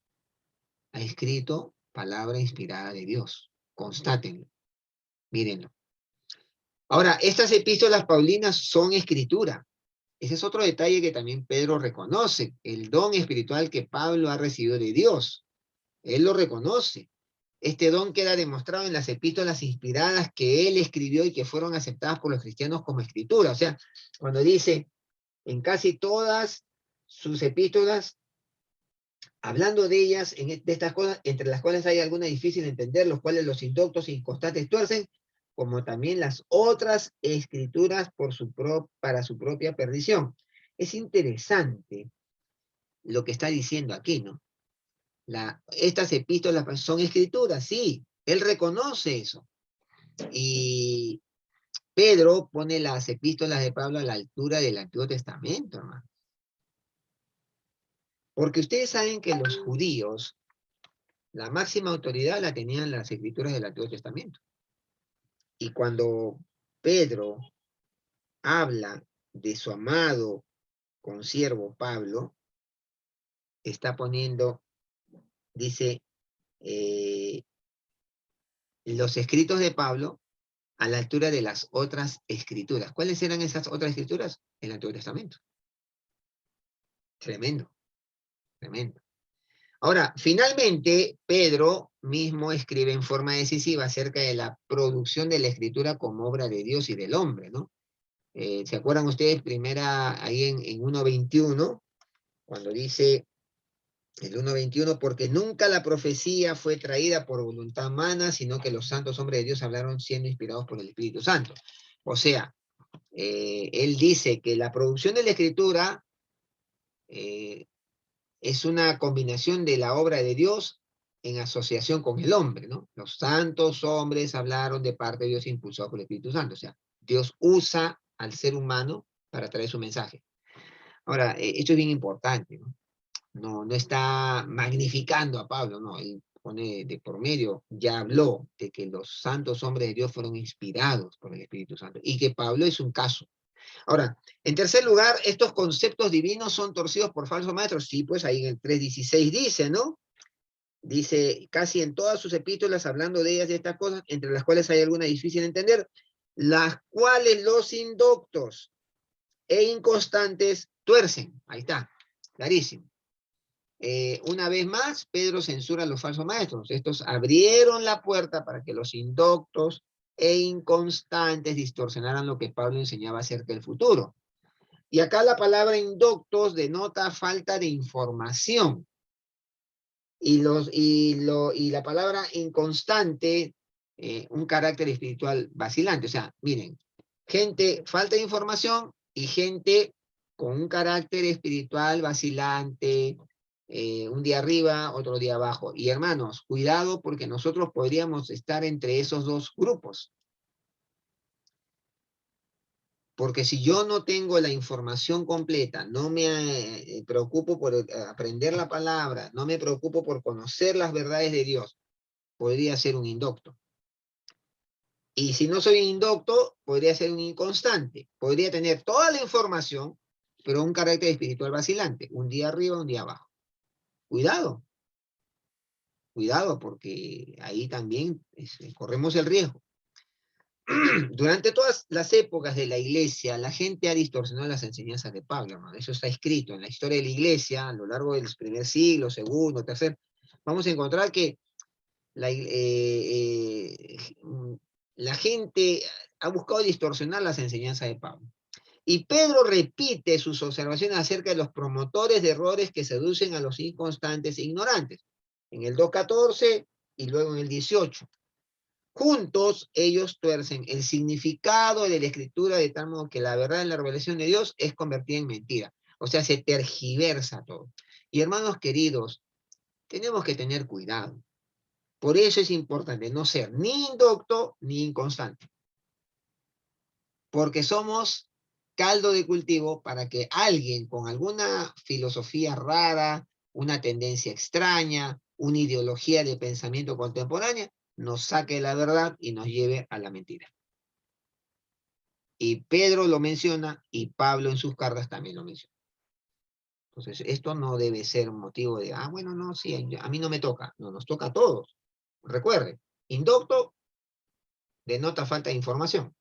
ha escrito palabra inspirada de Dios. Constátenlo, mírenlo. Ahora, estas epístolas paulinas son escritura. Ese es otro detalle que también Pedro reconoce, el don espiritual que Pablo ha recibido de Dios. Él lo reconoce. Este don queda demostrado en las epístolas inspiradas que él escribió y que fueron aceptadas por los cristianos como escritura. O sea, cuando dice, en casi todas sus epístolas, hablando de ellas, de estas cosas, entre las cuales hay alguna difícil de entender, los cuales los indoctos e inconstantes tuercen, como también las otras escrituras para su propia perdición. Es interesante lo que está diciendo aquí, ¿no? Estas epístolas son escrituras, sí, él reconoce eso. Y Pedro pone las epístolas de Pablo a la altura del Antiguo Testamento, hermano. Porque ustedes saben que los judíos, la máxima autoridad la tenían las escrituras del Antiguo Testamento. Y cuando Pedro habla de su amado consiervo Pablo, está poniendo, dice, los escritos de Pablo a la altura de las otras escrituras. ¿Cuáles eran esas otras escrituras? El Antiguo Testamento. Tremendo, tremendo. Ahora, finalmente, Pedro mismo escribe en forma decisiva acerca de la producción de la escritura como obra de Dios y del hombre, ¿no? ¿Se acuerdan ustedes primera ahí en 1.21? Cuando dice el 1.21, porque nunca la profecía fue traída por voluntad humana, sino que los santos hombres de Dios hablaron siendo inspirados por el Espíritu Santo. O sea, él dice que la producción de la escritura es una combinación de la obra de Dios en asociación con el hombre, ¿no? Los santos hombres hablaron de parte de Dios impulsados por el Espíritu Santo. O sea, Dios usa al ser humano para traer su mensaje. Ahora, esto es bien importante, ¿no? No está magnificando a Pablo, no. Él pone de por medio, ya habló de que los santos hombres de Dios fueron inspirados por el Espíritu Santo y que Pablo es un caso. Ahora, en tercer lugar, estos conceptos divinos son torcidos por falsos maestros. Sí, pues ahí en el 3.16 dice, ¿no? Dice, casi en todas sus epístolas, hablando de ellas y estas cosas, entre las cuales hay alguna difícil de entender, las cuales los indoctos e inconstantes tuercen. Ahí está, clarísimo. Una vez más, Pedro censura a los falsos maestros. Estos abrieron la puerta para que los indoctos e inconstantes distorsionaran lo que Pablo enseñaba acerca del futuro. Y acá la palabra indoctos denota falta de información. Y la palabra inconstante, un carácter espiritual vacilante. O sea, miren, gente falta de información y gente con un carácter espiritual vacilante, un día arriba, otro día abajo. Y hermanos, cuidado porque nosotros podríamos estar entre esos dos grupos. Porque si yo no tengo la información completa, no me preocupo por aprender la palabra, no me preocupo por conocer las verdades de Dios, podría ser un indocto. Y si no soy un indocto, podría ser un inconstante. Podría tener toda la información, pero un carácter espiritual vacilante. Un día arriba, un día abajo. Cuidado. Cuidado, porque ahí también corremos el riesgo. Durante todas las épocas de la iglesia, la gente ha distorsionado las enseñanzas de Pablo, hermano. Eso está escrito en la historia de la iglesia, a lo largo del primer siglo, segundo, tercer. vamos a encontrar que la gente ha buscado distorsionar las enseñanzas de Pablo. Y Pedro repite sus observaciones acerca de los promotores de errores que seducen a los inconstantes e ignorantes. En el 2:14 y luego en el 18. Juntos ellos tuercen el significado de la escritura de tal modo que la verdad en la revelación de Dios es convertida en mentira. O sea, se tergiversa todo. Y hermanos queridos, tenemos que tener cuidado. Por eso es importante no ser ni indocto ni inconstante. Porque somos caldo de cultivo para que alguien con alguna filosofía rara, una tendencia extraña, una ideología de pensamiento contemporánea, nos saque la verdad y nos lleve a la mentira. Y Pedro lo menciona y Pablo en sus cartas también lo menciona. Entonces, esto no debe ser un motivo de, bueno, no, sí, a mí no me toca. No, nos toca a todos. Recuerden, indocto denota falta de información.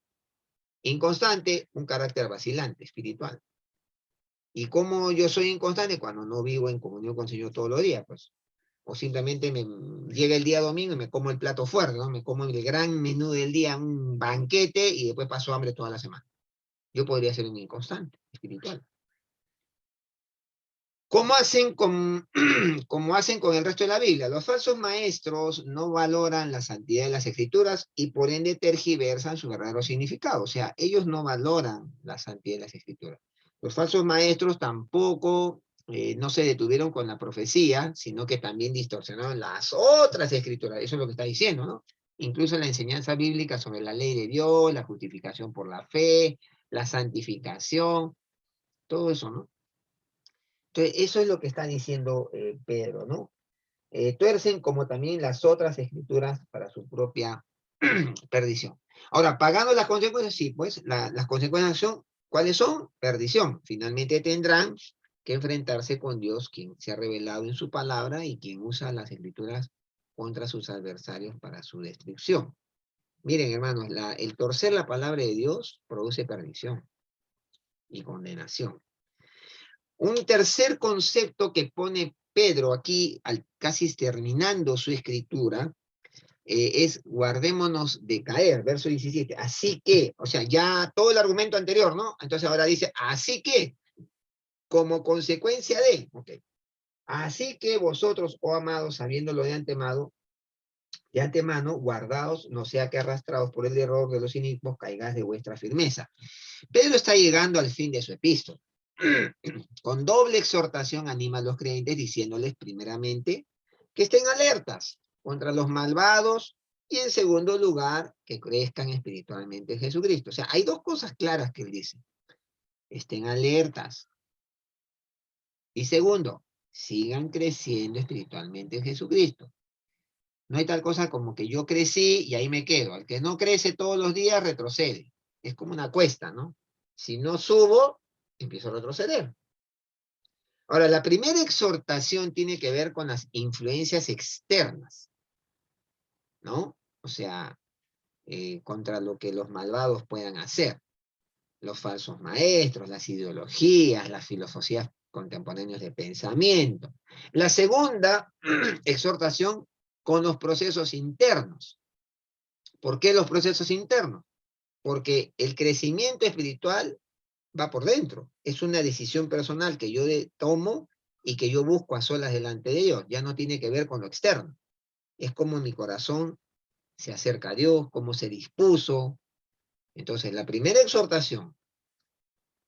Inconstante, un carácter vacilante, espiritual. ¿Y cómo yo soy inconstante? Cuando no vivo en comunión con el Señor todos los días, pues. O simplemente llega el día domingo y me como el plato fuerte, ¿no? Me como el gran menú del día, un banquete, y después paso hambre toda la semana. Yo podría ser un inconstante espiritual. ¿Cómo hacen como hacen con el resto de la Biblia? Los falsos maestros no valoran la santidad de las Escrituras y por ende tergiversan su verdadero significado. O sea, ellos no valoran la santidad de las Escrituras. Los falsos maestros tampoco no se detuvieron con la profecía, sino que también distorsionaron las otras Escrituras. Eso es lo que está diciendo, ¿no? Incluso la enseñanza bíblica sobre la ley de Dios, la justificación por la fe, la santificación, todo eso, ¿no? Entonces, eso es lo que está diciendo Pedro, ¿no? Tuercen como también las otras escrituras para su propia perdición. Ahora, pagando las consecuencias, sí, pues las consecuencias son, ¿cuáles son? Perdición. Finalmente tendrán que enfrentarse con Dios, quien se ha revelado en su palabra y quien usa las escrituras contra sus adversarios para su destrucción. Miren, hermanos, el torcer la palabra de Dios produce perdición y condenación. Un tercer concepto que pone Pedro aquí, casi terminando su escritura, es guardémonos de caer, verso 17. Así que, o sea, ya todo el argumento anterior, ¿no? Entonces ahora dice, así que, como consecuencia de, así que vosotros, oh amados, sabiéndolo de antemano, guardaos, no sea que arrastrados por el error de los inicuos caigáis de vuestra firmeza. Pedro está llegando al fin de su epístola. Con doble exhortación anima a los creyentes diciéndoles primeramente que estén alertas contra los malvados y en segundo lugar que crezcan espiritualmente en Jesucristo. O sea, hay dos cosas claras que él dice. Estén alertas. Y segundo, sigan creciendo espiritualmente en Jesucristo. No hay tal cosa como que yo crecí y ahí me quedo. El que no crece todos los días retrocede. Es como una cuesta, ¿no? Si no subo, empiezo a retroceder. Ahora, la primera exhortación tiene que ver con las influencias externas, ¿no? O sea, contra lo que los malvados puedan hacer. Los falsos maestros, las ideologías, las filosofías contemporáneas de pensamiento. La segunda exhortación con los procesos internos. ¿Por qué los procesos internos? Porque el crecimiento espiritual va por dentro. Es una decisión personal que yo tomo y que yo busco a solas delante de Dios. Ya no tiene que ver con lo externo. Es como mi corazón se acerca a Dios, cómo se dispuso. Entonces, la primera exhortación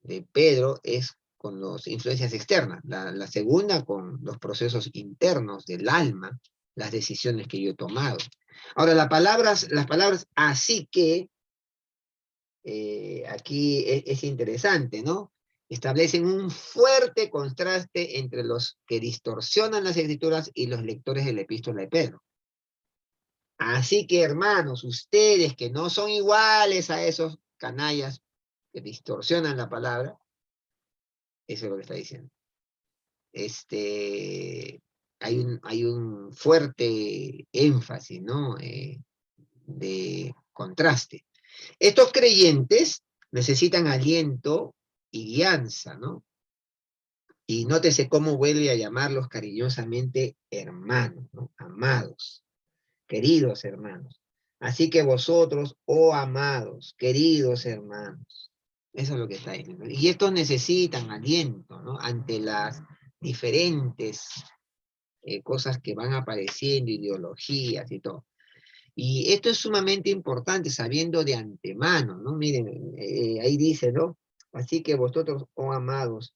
de Pedro es con las influencias externas. La segunda con los procesos internos del alma, las decisiones que yo he tomado. Ahora, las palabras así que aquí es interesante, ¿no? Establecen un fuerte contraste entre los que distorsionan las escrituras y los lectores de la epístola de Pedro. Así que, hermanos, ustedes que no son iguales a esos canallas que distorsionan la palabra, eso es lo que está diciendo. Hay un fuerte énfasis, ¿no? De contraste. Estos creyentes necesitan aliento y guianza, ¿no? Y nótese cómo vuelve a llamarlos cariñosamente hermanos, ¿no? Amados, queridos hermanos. Así que vosotros, oh amados, queridos hermanos. Eso es lo que está diciendo. Y estos necesitan aliento, ¿no? Ante las diferentes cosas que van apareciendo, ideologías y todo. Y esto es sumamente importante, sabiendo de antemano, ¿no? Miren, ahí dice, ¿no? Así que vosotros, oh amados,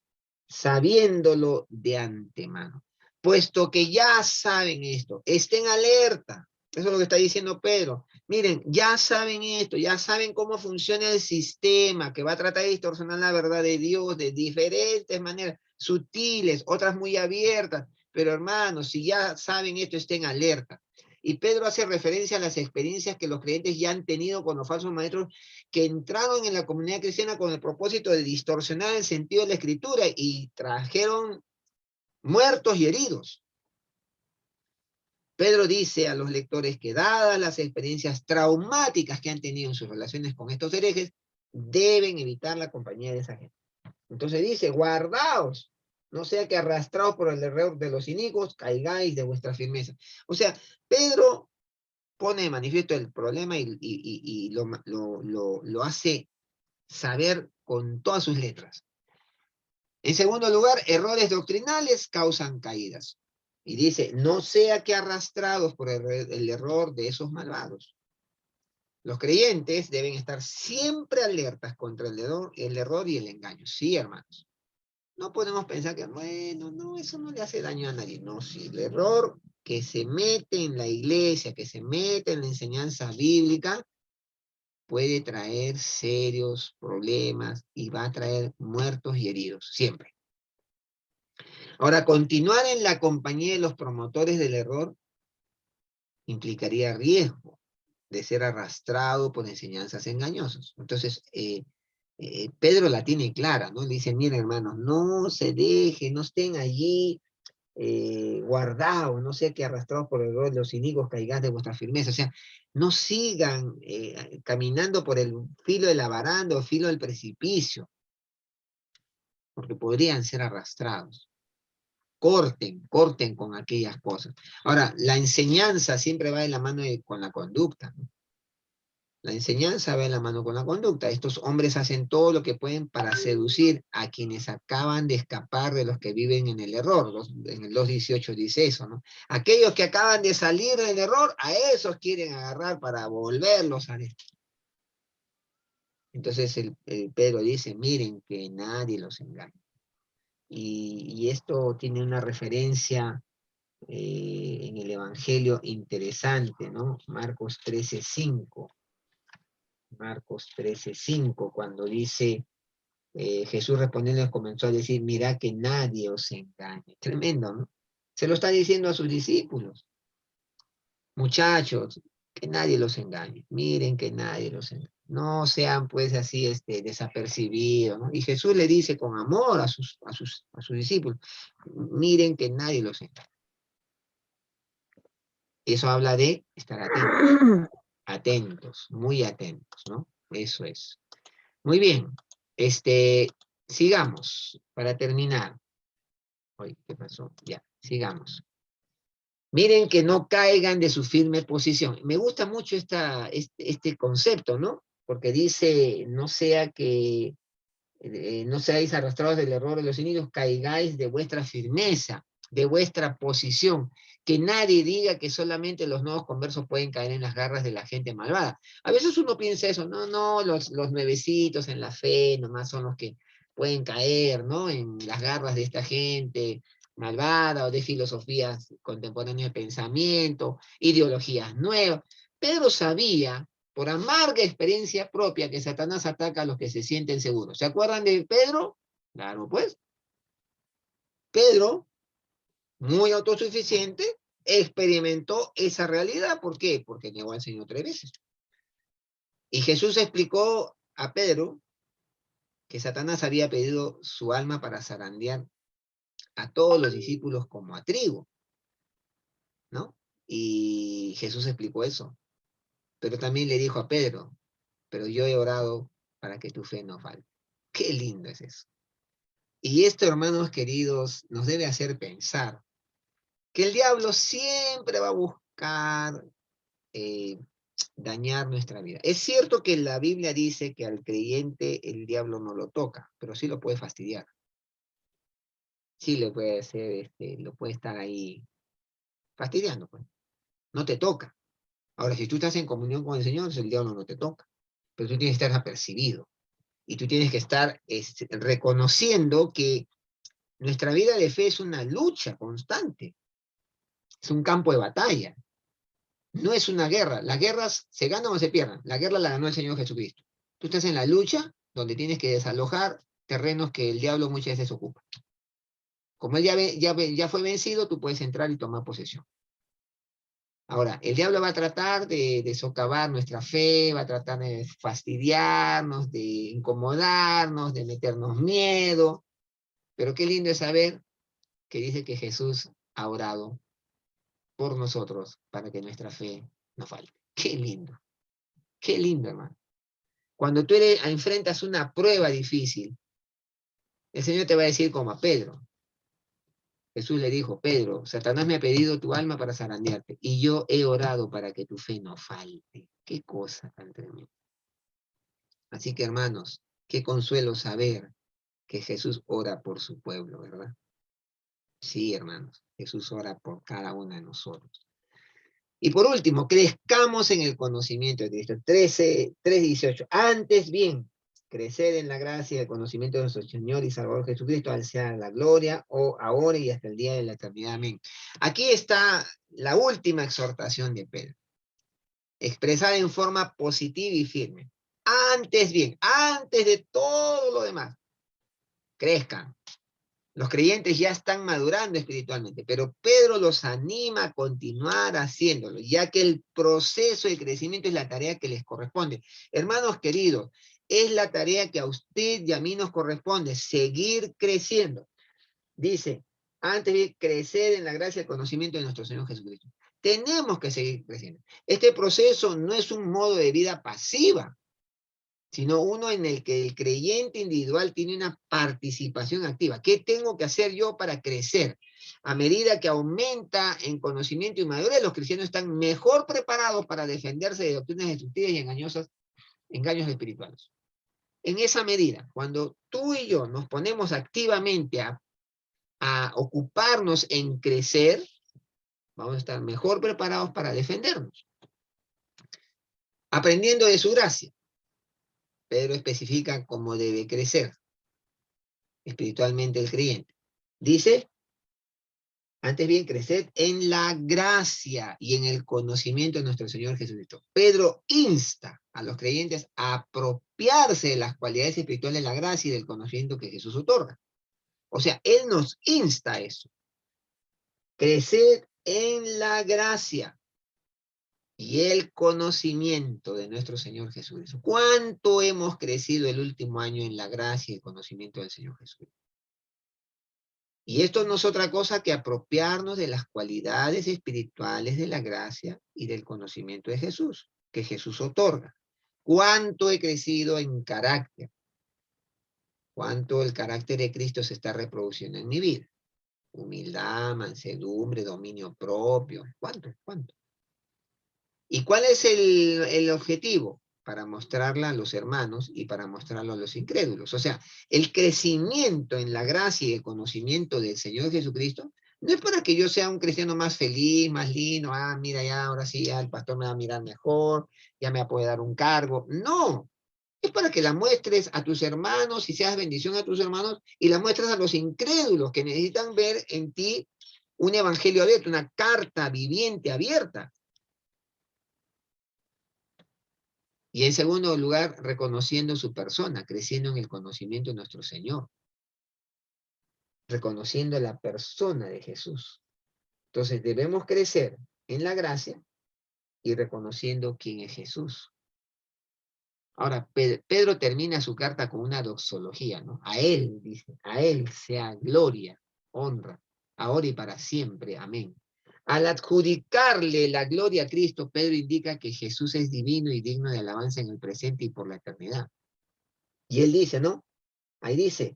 sabiéndolo de antemano, puesto que ya saben esto, estén alerta. Eso es lo que está diciendo Pedro. Miren, ya saben esto, ya saben cómo funciona el sistema que va a tratar de distorsionar la verdad de Dios de diferentes maneras, sutiles, otras muy abiertas. Pero hermanos, si ya saben esto, estén alerta. Y Pedro hace referencia a las experiencias que los creyentes ya han tenido con los falsos maestros que entraron en la comunidad cristiana con el propósito de distorsionar el sentido de la escritura y trajeron muertos y heridos. Pedro dice a los lectores que dadas las experiencias traumáticas que han tenido en sus relaciones con estos herejes, deben evitar la compañía de esa gente. Entonces dice, guardaos, no sea que arrastrados por el error de los inicuos, caigáis de vuestra firmeza. O sea, Pedro pone de manifiesto el problema y lo hace saber con todas sus letras. En segundo lugar, errores doctrinales causan caídas. Y dice, no sea que arrastrados por el error de esos malvados. Los creyentes deben estar siempre alertas contra el error y el engaño. Sí, hermanos. No podemos pensar que, bueno, no, eso no le hace daño a nadie. No, sí, el error que se mete en la iglesia, que se mete en la enseñanza bíblica, puede traer serios problemas y va a traer muertos y heridos, siempre. Ahora, continuar en la compañía de los promotores del error implicaría riesgo de ser arrastrado por enseñanzas engañosas. Entonces, Pedro la tiene clara, ¿no? Le dice, miren hermanos, no se dejen, no estén allí guardados, no sea que arrastrados por el error de los inicuos caigáis de vuestra firmeza. O sea, no sigan caminando por el filo de la baranda o filo del precipicio, porque podrían ser arrastrados. Corten con aquellas cosas. Ahora, la enseñanza siempre va de la mano con la conducta, ¿no? La enseñanza va de la mano con la conducta. Estos hombres hacen todo lo que pueden para seducir a quienes acaban de escapar de los que viven en el error. En el 2.18 dice eso, ¿no? Aquellos que acaban de salir del error, a esos quieren agarrar para volverlos a esto. Entonces el Pedro dice, miren que nadie los engañe. Y esto tiene una referencia en el Evangelio interesante, ¿no? Marcos 13:5. Marcos 13:5, cuando dice, Jesús respondiendo comenzó a decir, mira que nadie os engañe. Tremendo, ¿no? Se lo está diciendo a sus discípulos. Muchachos, que nadie los engañe. Miren que nadie los engañe. No sean pues así desapercibidos, ¿no? Y Jesús le dice con amor a sus discípulos, miren que nadie los engañe. Eso habla de estar atentos, atentos, muy atentos, ¿no? Eso es. Muy bien. Sigamos, para terminar. Oye, ¿qué pasó? Ya, sigamos. Miren que no caigan de su firme posición. Me gusta mucho este concepto, ¿no? Porque dice, no sea que no seáis arrastrados del error de los inicuos, caigáis de vuestra firmeza, de vuestra posición. Que nadie diga que solamente los nuevos conversos pueden caer en las garras de la gente malvada. A veces uno piensa eso, no, los nuevecitos en la fe nomás son los que pueden caer, ¿no? En las garras de esta gente malvada o de filosofías contemporáneas de pensamiento, ideologías nuevas. Pedro sabía por amarga experiencia propia que Satanás ataca a los que se sienten seguros. ¿Se acuerdan de Pedro? Claro, pues. Pedro, muy autosuficiente, experimentó esa realidad. ¿Por qué? Porque negó al Señor 3 veces. Y Jesús explicó a Pedro que Satanás había pedido su alma para zarandear a todos los discípulos como a trigo, ¿no? Y Jesús explicó eso. Pero también le dijo a Pedro, pero yo he orado para que tu fe no falte. Qué lindo es eso. Y esto, hermanos queridos, nos debe hacer pensar que el diablo siempre va a buscar eh, dañar nuestra vida. Es cierto que la Biblia dice que al creyente el diablo no lo toca, pero sí lo puede fastidiar. Sí le puede hacer, lo puede estar ahí fastidiando, pues. No te toca. Ahora, si tú estás en comunión con el Señor, el diablo no te toca. Pero tú tienes que estar apercibido. Y tú tienes que estar reconociendo que nuestra vida de fe es una lucha constante. Es un campo de batalla. No es una guerra. Las guerras se ganan o se pierden. La guerra la ganó el Señor Jesucristo. Tú estás en la lucha donde tienes que desalojar terrenos que el diablo muchas veces ocupa. Como él ya fue vencido, tú puedes entrar y tomar posesión. Ahora, el diablo va a tratar de socavar nuestra fe, va a tratar de fastidiarnos, de incomodarnos, de meternos miedo. Pero qué lindo es saber que dice que Jesús ha orado por nosotros para que nuestra fe no falte. Qué lindo, hermano. Cuando tú enfrentas una prueba difícil, el Señor te va a decir como a Pedro. Jesús le dijo, Pedro, Satanás me ha pedido tu alma para zarandearte, y yo he orado para que tu fe no falte. Qué cosa tan tremenda. Así que, hermanos, qué consuelo saber que Jesús ora por su pueblo, ¿verdad? Sí, hermanos, Jesús ora por cada uno de nosotros. Y por último, crezcamos en el conocimiento de Cristo. 3:18. Antes bien, crecer en la gracia y el conocimiento de nuestro Señor y Salvador Jesucristo, al sea la gloria, o ahora y hasta el día de la eternidad. Amén. Aquí está la última exhortación de Pedro, expresada en forma positiva y firme. Antes bien, antes de todo lo demás, crezcan. Los creyentes ya están madurando espiritualmente, pero Pedro los anima a continuar haciéndolo, ya que el proceso de crecimiento es la tarea que les corresponde. Hermanos queridos, es la tarea que a usted y a mí nos corresponde, seguir creciendo. Dice, antes de crecer en la gracia y el conocimiento de nuestro Señor Jesucristo. Tenemos que seguir creciendo. Este proceso no es un modo de vida pasiva, sino uno en el que el creyente individual tiene una participación activa. ¿Qué tengo que hacer yo para crecer? A medida que aumenta en conocimiento y madurez, los cristianos están mejor preparados para defenderse de doctrinas destructivas y engaños espirituales. En esa medida, cuando tú y yo nos ponemos activamente a ocuparnos en crecer, vamos a estar mejor preparados para defendernos, aprendiendo de su gracia. Pedro especifica cómo debe crecer espiritualmente el creyente. Dice, antes bien, creced en la gracia y en el conocimiento de nuestro Señor Jesucristo. Pedro insta a los creyentes a apropiarse de las cualidades espirituales de la gracia y del conocimiento que Jesús otorga. O sea, Él nos insta a eso. Creced en la gracia y el conocimiento de nuestro Señor Jesucristo. ¿Cuánto hemos crecido el último año en la gracia y el conocimiento del Señor Jesucristo? Y esto no es otra cosa que apropiarnos de las cualidades espirituales de la gracia y del conocimiento de Jesús, que Jesús otorga. ¿Cuánto he crecido en carácter? ¿Cuánto el carácter de Cristo se está reproduciendo en mi vida? Humildad, mansedumbre, dominio propio. ¿Cuánto? ¿Cuánto? ¿Y cuál es el objetivo? Para mostrarla a los hermanos y para mostrarlo a los incrédulos. O sea, el crecimiento en la gracia y el conocimiento del Señor Jesucristo no es para que yo sea un cristiano más feliz, más lindo, mira, ya, ahora sí, ya el pastor me va a mirar mejor, ya me va a poder dar un cargo. No, es para que la muestres a tus hermanos y seas bendición a tus hermanos y la muestres a los incrédulos que necesitan ver en ti un evangelio abierto, una carta viviente abierta. Y en segundo lugar, reconociendo su persona, creciendo en el conocimiento de nuestro Señor, reconociendo la persona de Jesús. Entonces debemos crecer en la gracia y reconociendo quién es Jesús. Ahora, Pedro termina su carta con una doxología, ¿no? A él, dice, a él sea gloria, honra, ahora y para siempre. Amén. Al adjudicarle la gloria a Cristo, Pedro indica que Jesús es divino y digno de alabanza en el presente y por la eternidad. Y él dice, ¿no? Ahí dice,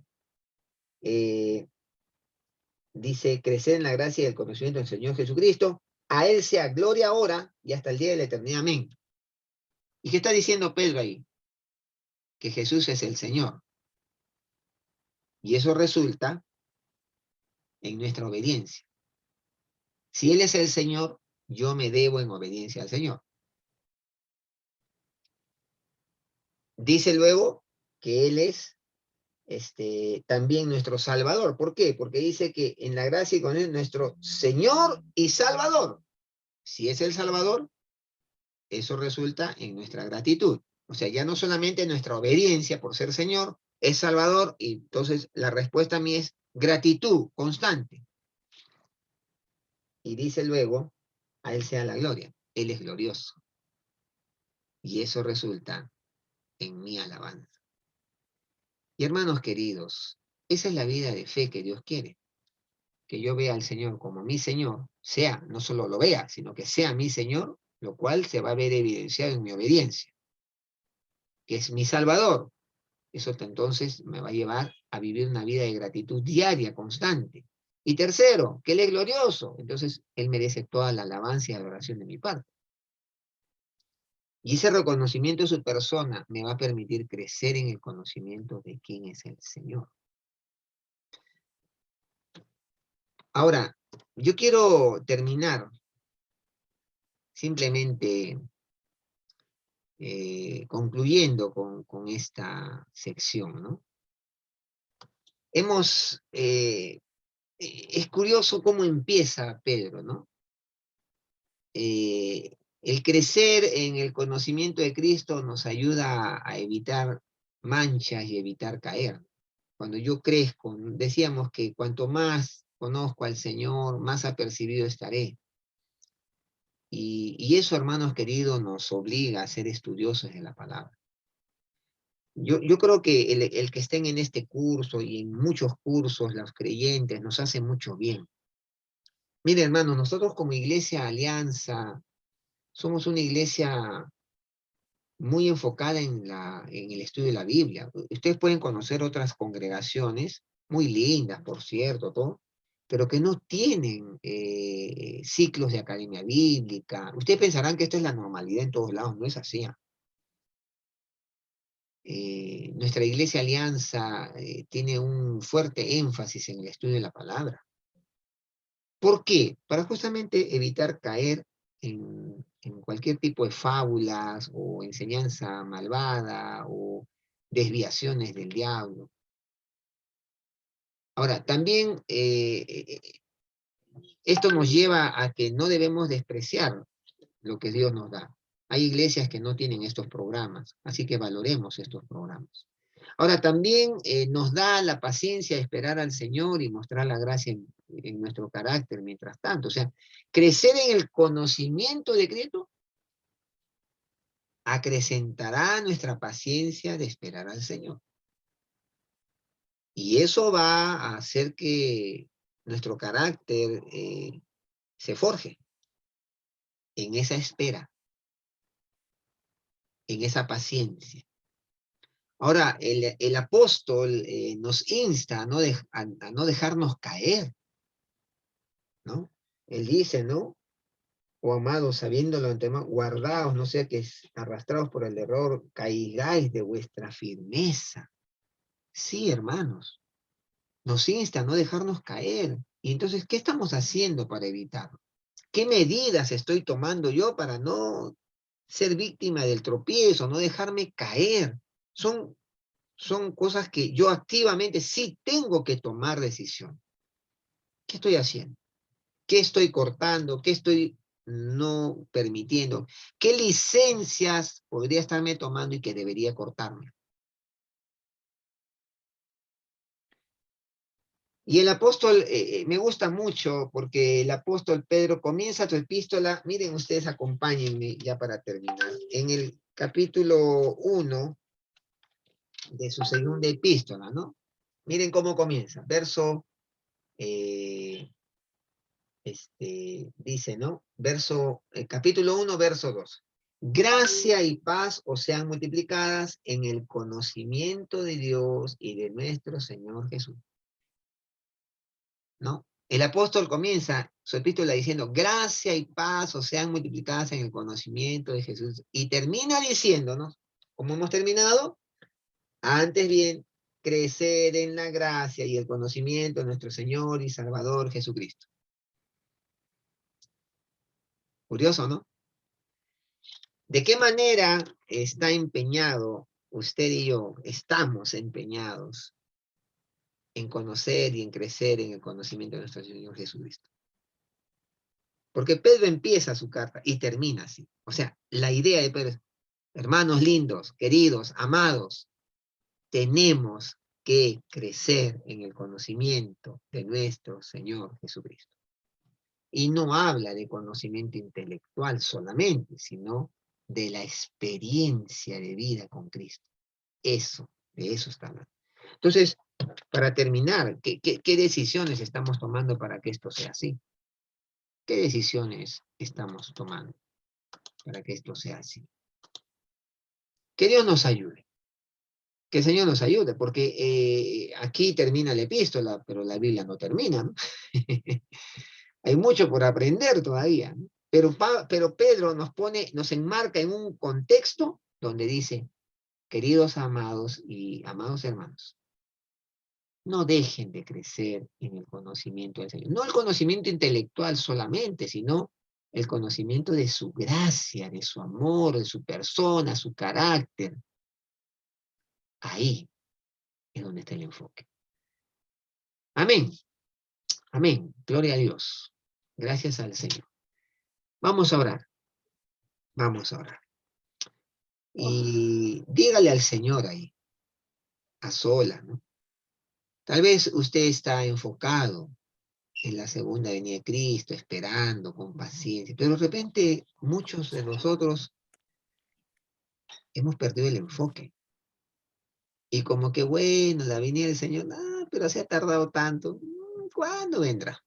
dice, crecer en la gracia y el conocimiento del Señor Jesucristo, a Él sea gloria ahora y hasta el día de la eternidad. Amén. ¿Y qué está diciendo Pedro ahí? Que Jesús es el Señor. Y eso resulta en nuestra obediencia. Si Él es el Señor, yo me debo en obediencia al Señor. Dice luego que Él es también nuestro Salvador. ¿Por qué? Porque dice que en la gracia y con Él nuestro Señor y Salvador. Si es el Salvador, eso resulta en nuestra gratitud. O sea, ya no solamente nuestra obediencia por ser Señor, es Salvador, y entonces la respuesta a mí es gratitud constante. Y dice luego, a Él sea la gloria. Él es glorioso. Y eso resulta en mi alabanza. Y hermanos queridos, esa es la vida de fe que Dios quiere. Que yo vea al Señor como mi Señor, sea, no solo lo vea, sino que sea mi Señor, lo cual se va a ver evidenciado en mi obediencia, que es mi Salvador. Eso entonces me va a llevar a vivir una vida de gratitud diaria, constante. Y tercero, que Él es glorioso, entonces Él merece toda la alabanza y adoración de mi parte. Y ese reconocimiento de su persona me va a permitir crecer en el conocimiento de quién es el Señor. Ahora, yo quiero terminar simplemente concluyendo con esta sección, ¿no? Es curioso cómo empieza Pedro, ¿no? El crecer en el conocimiento de Cristo nos ayuda a evitar manchas y evitar caer. Cuando yo crezco, decíamos que cuanto más conozco al Señor, más apercibido estaré. Y eso, hermanos queridos, nos obliga a ser estudiosos de la palabra. Yo creo que el que estén en este curso y en muchos cursos, los creyentes, nos hace mucho bien. Mire, hermanos, nosotros como Iglesia Alianza somos una iglesia muy enfocada en el estudio de la Biblia. Ustedes pueden conocer otras congregaciones, muy lindas, por cierto, todo, pero que no tienen ciclos de academia bíblica. Ustedes pensarán que esto es la normalidad en todos lados, no es así. Nuestra Iglesia Alianza tiene un fuerte énfasis en el estudio de la palabra. ¿Por qué? Para justamente evitar caer en cualquier tipo de fábulas o enseñanza malvada o desviaciones del diablo. Ahora, también esto nos lleva a que no debemos despreciar lo que Dios nos da. Hay iglesias que no tienen estos programas, así que valoremos estos programas. Ahora, también nos da la paciencia de esperar al Señor y mostrar la gracia en nuestro carácter mientras tanto. O sea, crecer en el conocimiento de Cristo acrecentará nuestra paciencia de esperar al Señor. Y eso va a hacer que nuestro carácter se forje en esa espera, en esa paciencia. Ahora, el apóstol nos insta a no dejarnos caer, ¿no? Él dice, ¿no? Oh amados, sabiéndolo antemano, guardaos, no sea que arrastrados por el error, caigáis de vuestra firmeza. Sí, hermanos, nos insta a no dejarnos caer. Y entonces, ¿qué estamos haciendo para evitarlo? ¿Qué medidas estoy tomando yo para no ser víctima del tropiezo, no dejarme caer? Son cosas que yo activamente sí tengo que tomar decisión. ¿Qué estoy haciendo? ¿Qué estoy cortando? ¿Qué estoy no permitiendo? ¿Qué licencias podría estarme tomando y que debería cortarme? Y el apóstol, me gusta mucho porque el apóstol Pedro comienza su epístola, miren ustedes, acompáñenme ya para terminar, en el capítulo 1 de su segunda epístola, ¿no? Miren cómo comienza, verso, dice, ¿no? Capítulo 1, verso 2. Gracia y paz os sean multiplicadas en el conocimiento de Dios y de nuestro Señor Jesús. ¿no? El apóstol comienza su epístola diciendo, gracia y paz os sean multiplicadas en el conocimiento de Jesús. Y termina diciéndonos, ¿cómo hemos terminado? Antes bien, crecer en la gracia y el conocimiento de nuestro Señor y Salvador Jesucristo. Curioso, ¿no? ¿De qué manera está empeñado usted y yo? Estamos empeñados en conocer y en crecer en el conocimiento de nuestro Señor Jesucristo. Porque Pedro empieza su carta y termina así. O sea, la idea de Pedro es, hermanos lindos, queridos, amados, tenemos que crecer en el conocimiento de nuestro Señor Jesucristo. Y no habla de conocimiento intelectual solamente, sino de la experiencia de vida con Cristo. Eso, de eso está hablando. Entonces, para terminar, ¿qué decisiones estamos tomando para que esto sea así? ¿Qué decisiones estamos tomando para que esto sea así? Que Dios nos ayude. Que el Señor nos ayude, porque aquí termina la epístola, pero la Biblia no termina, ¿no? Hay mucho por aprender todavía, ¿no? Pero Pedro nos enmarca en un contexto donde dice, queridos amados y amados hermanos, no dejen de crecer en el conocimiento del Señor. No el conocimiento intelectual solamente, sino el conocimiento de su gracia, de su amor, de su persona, su carácter. Ahí es donde está el enfoque. Amén. Amén. Gloria a Dios. Gracias al Señor. Vamos a orar. Vamos a orar. Y dígale al Señor ahí, a solas, ¿no? Tal vez usted está enfocado en la segunda venida de Cristo, esperando con paciencia, pero de repente muchos de nosotros hemos perdido el enfoque. Y como que, bueno, la venida del Señor, pero se ha tardado tanto, ¿cuándo vendrá?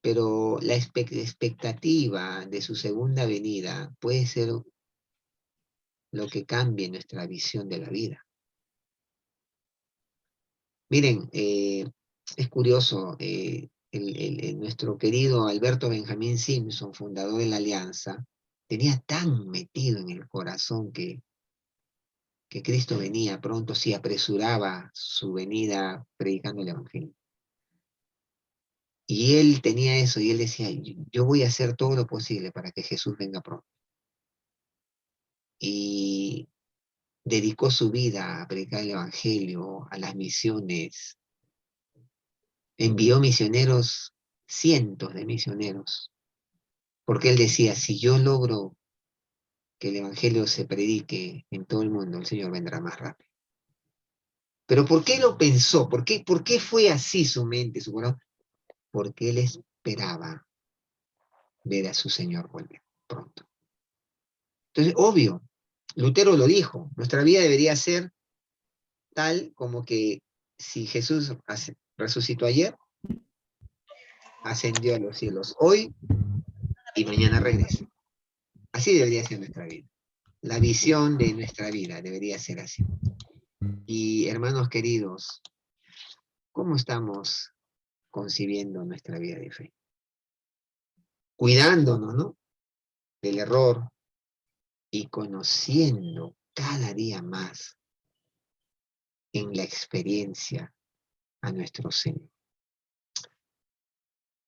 Pero la expectativa de su segunda venida puede ser lo que cambie nuestra visión de la vida. Miren, es curioso, nuestro querido Alberto Benjamín Simpson, fundador de la Alianza, tenía tan metido en el corazón que Cristo venía pronto, si apresuraba su venida predicando el Evangelio. Y él tenía eso, y él decía, yo voy a hacer todo lo posible para que Jesús venga pronto. Y dedicó su vida a predicar el Evangelio, a las misiones, envió misioneros, cientos de misioneros, porque él decía, si yo logro que el Evangelio se predique en todo el mundo, el Señor vendrá más rápido. Pero ¿por qué lo pensó? ¿Por qué fue así su mente, su corazón? Porque él esperaba ver a su Señor volver pronto. Entonces, obvio, Lutero lo dijo, nuestra vida debería ser tal como que si Jesús resucitó ayer, ascendió a los cielos hoy y mañana regresa. Así debería ser nuestra vida. La visión de nuestra vida debería ser así. Y hermanos queridos, ¿cómo estamos concibiendo nuestra vida de fe? Cuidándonos, ¿no? Del error y conociendo cada día más en la experiencia a nuestro Señor.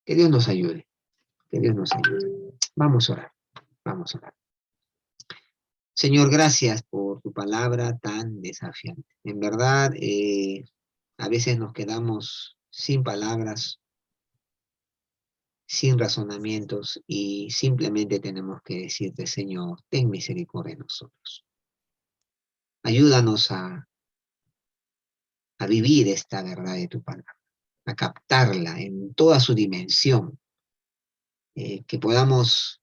Que Dios nos ayude, que Dios nos ayude. Vamos a orar, vamos a orar. Señor, gracias por tu palabra tan desafiante. En verdad, a veces nos quedamos sin palabras, sin razonamientos y simplemente tenemos que decirte, Señor, ten misericordia de nosotros. Ayúdanos a vivir esta verdad de tu palabra, a captarla en toda su dimensión, que podamos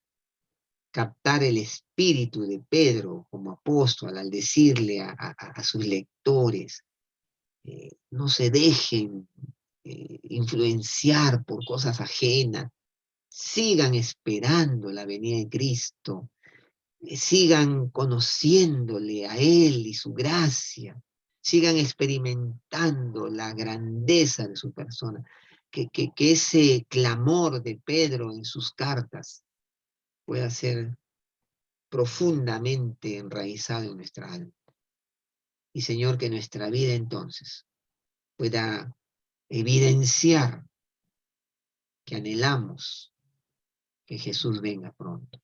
captar el espíritu de Pedro como apóstol al decirle a sus lectores, no se dejen influenciar por cosas ajenas, sigan esperando la venida de Cristo, sigan conociéndole a Él y su gracia, sigan experimentando la grandeza de su persona. que ese clamor de Pedro en sus cartas pueda ser profundamente enraizado en nuestra alma. Y Señor, que nuestra vida entonces pueda evidenciar que anhelamos que Jesús venga pronto.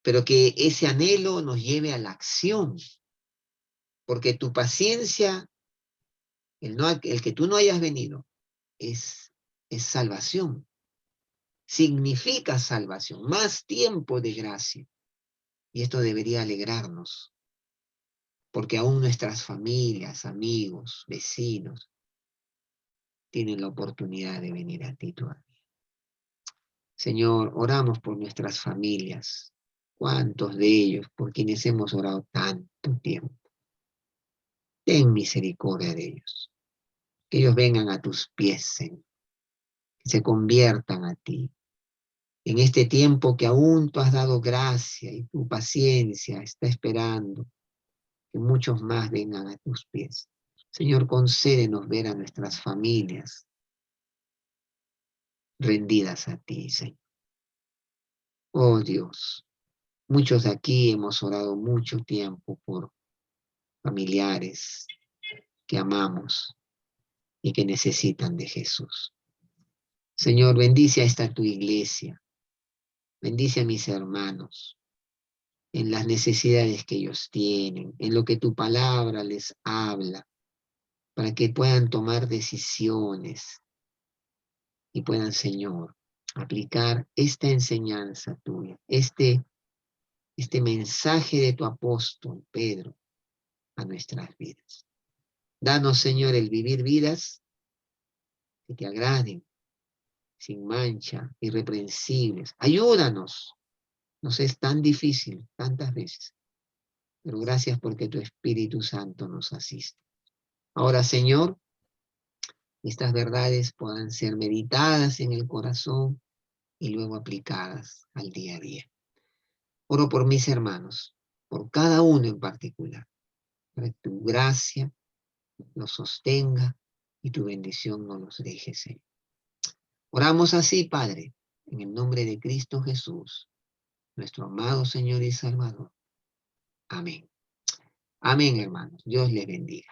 Pero que ese anhelo nos lleve a la acción, porque tu paciencia, el que tú no hayas venido, es salvación. Significa salvación, más tiempo de gracia. Y esto debería alegrarnos, porque aún nuestras familias, amigos, vecinos, tienen la oportunidad de venir a ti todavía. Señor, oramos por nuestras familias. ¿Cuántos de ellos, por quienes hemos orado tanto tiempo? Ten misericordia de ellos. Que ellos vengan a tus pies, Señor. Que se conviertan a ti. En este tiempo que aún tú has dado gracia y tu paciencia está esperando que muchos más vengan a tus pies. Señor, concédenos ver a nuestras familias rendidas a ti, Señor. Oh Dios, muchos de aquí hemos orado mucho tiempo por familiares que amamos y que necesitan de Jesús. Señor, bendice a esta tu iglesia, bendice a mis hermanos en las necesidades que ellos tienen, en lo que tu palabra les habla, para que puedan tomar decisiones y puedan, Señor, aplicar esta enseñanza tuya, este mensaje de tu apóstol Pedro a nuestras vidas. Danos, Señor, el vivir vidas que te agraden, sin mancha, irreprensibles. Ayúdanos. Nos es tan difícil tantas veces, pero gracias porque tu Espíritu Santo nos asiste. Ahora, Señor, estas verdades puedan ser meditadas en el corazón y luego aplicadas al día a día. Oro por mis hermanos, por cada uno en particular, para que tu gracia los sostenga y tu bendición no los deje, Señor. Oramos así, Padre, en el nombre de Cristo Jesús, nuestro amado Señor y Salvador. Amén. Amén, hermanos. Dios les bendiga.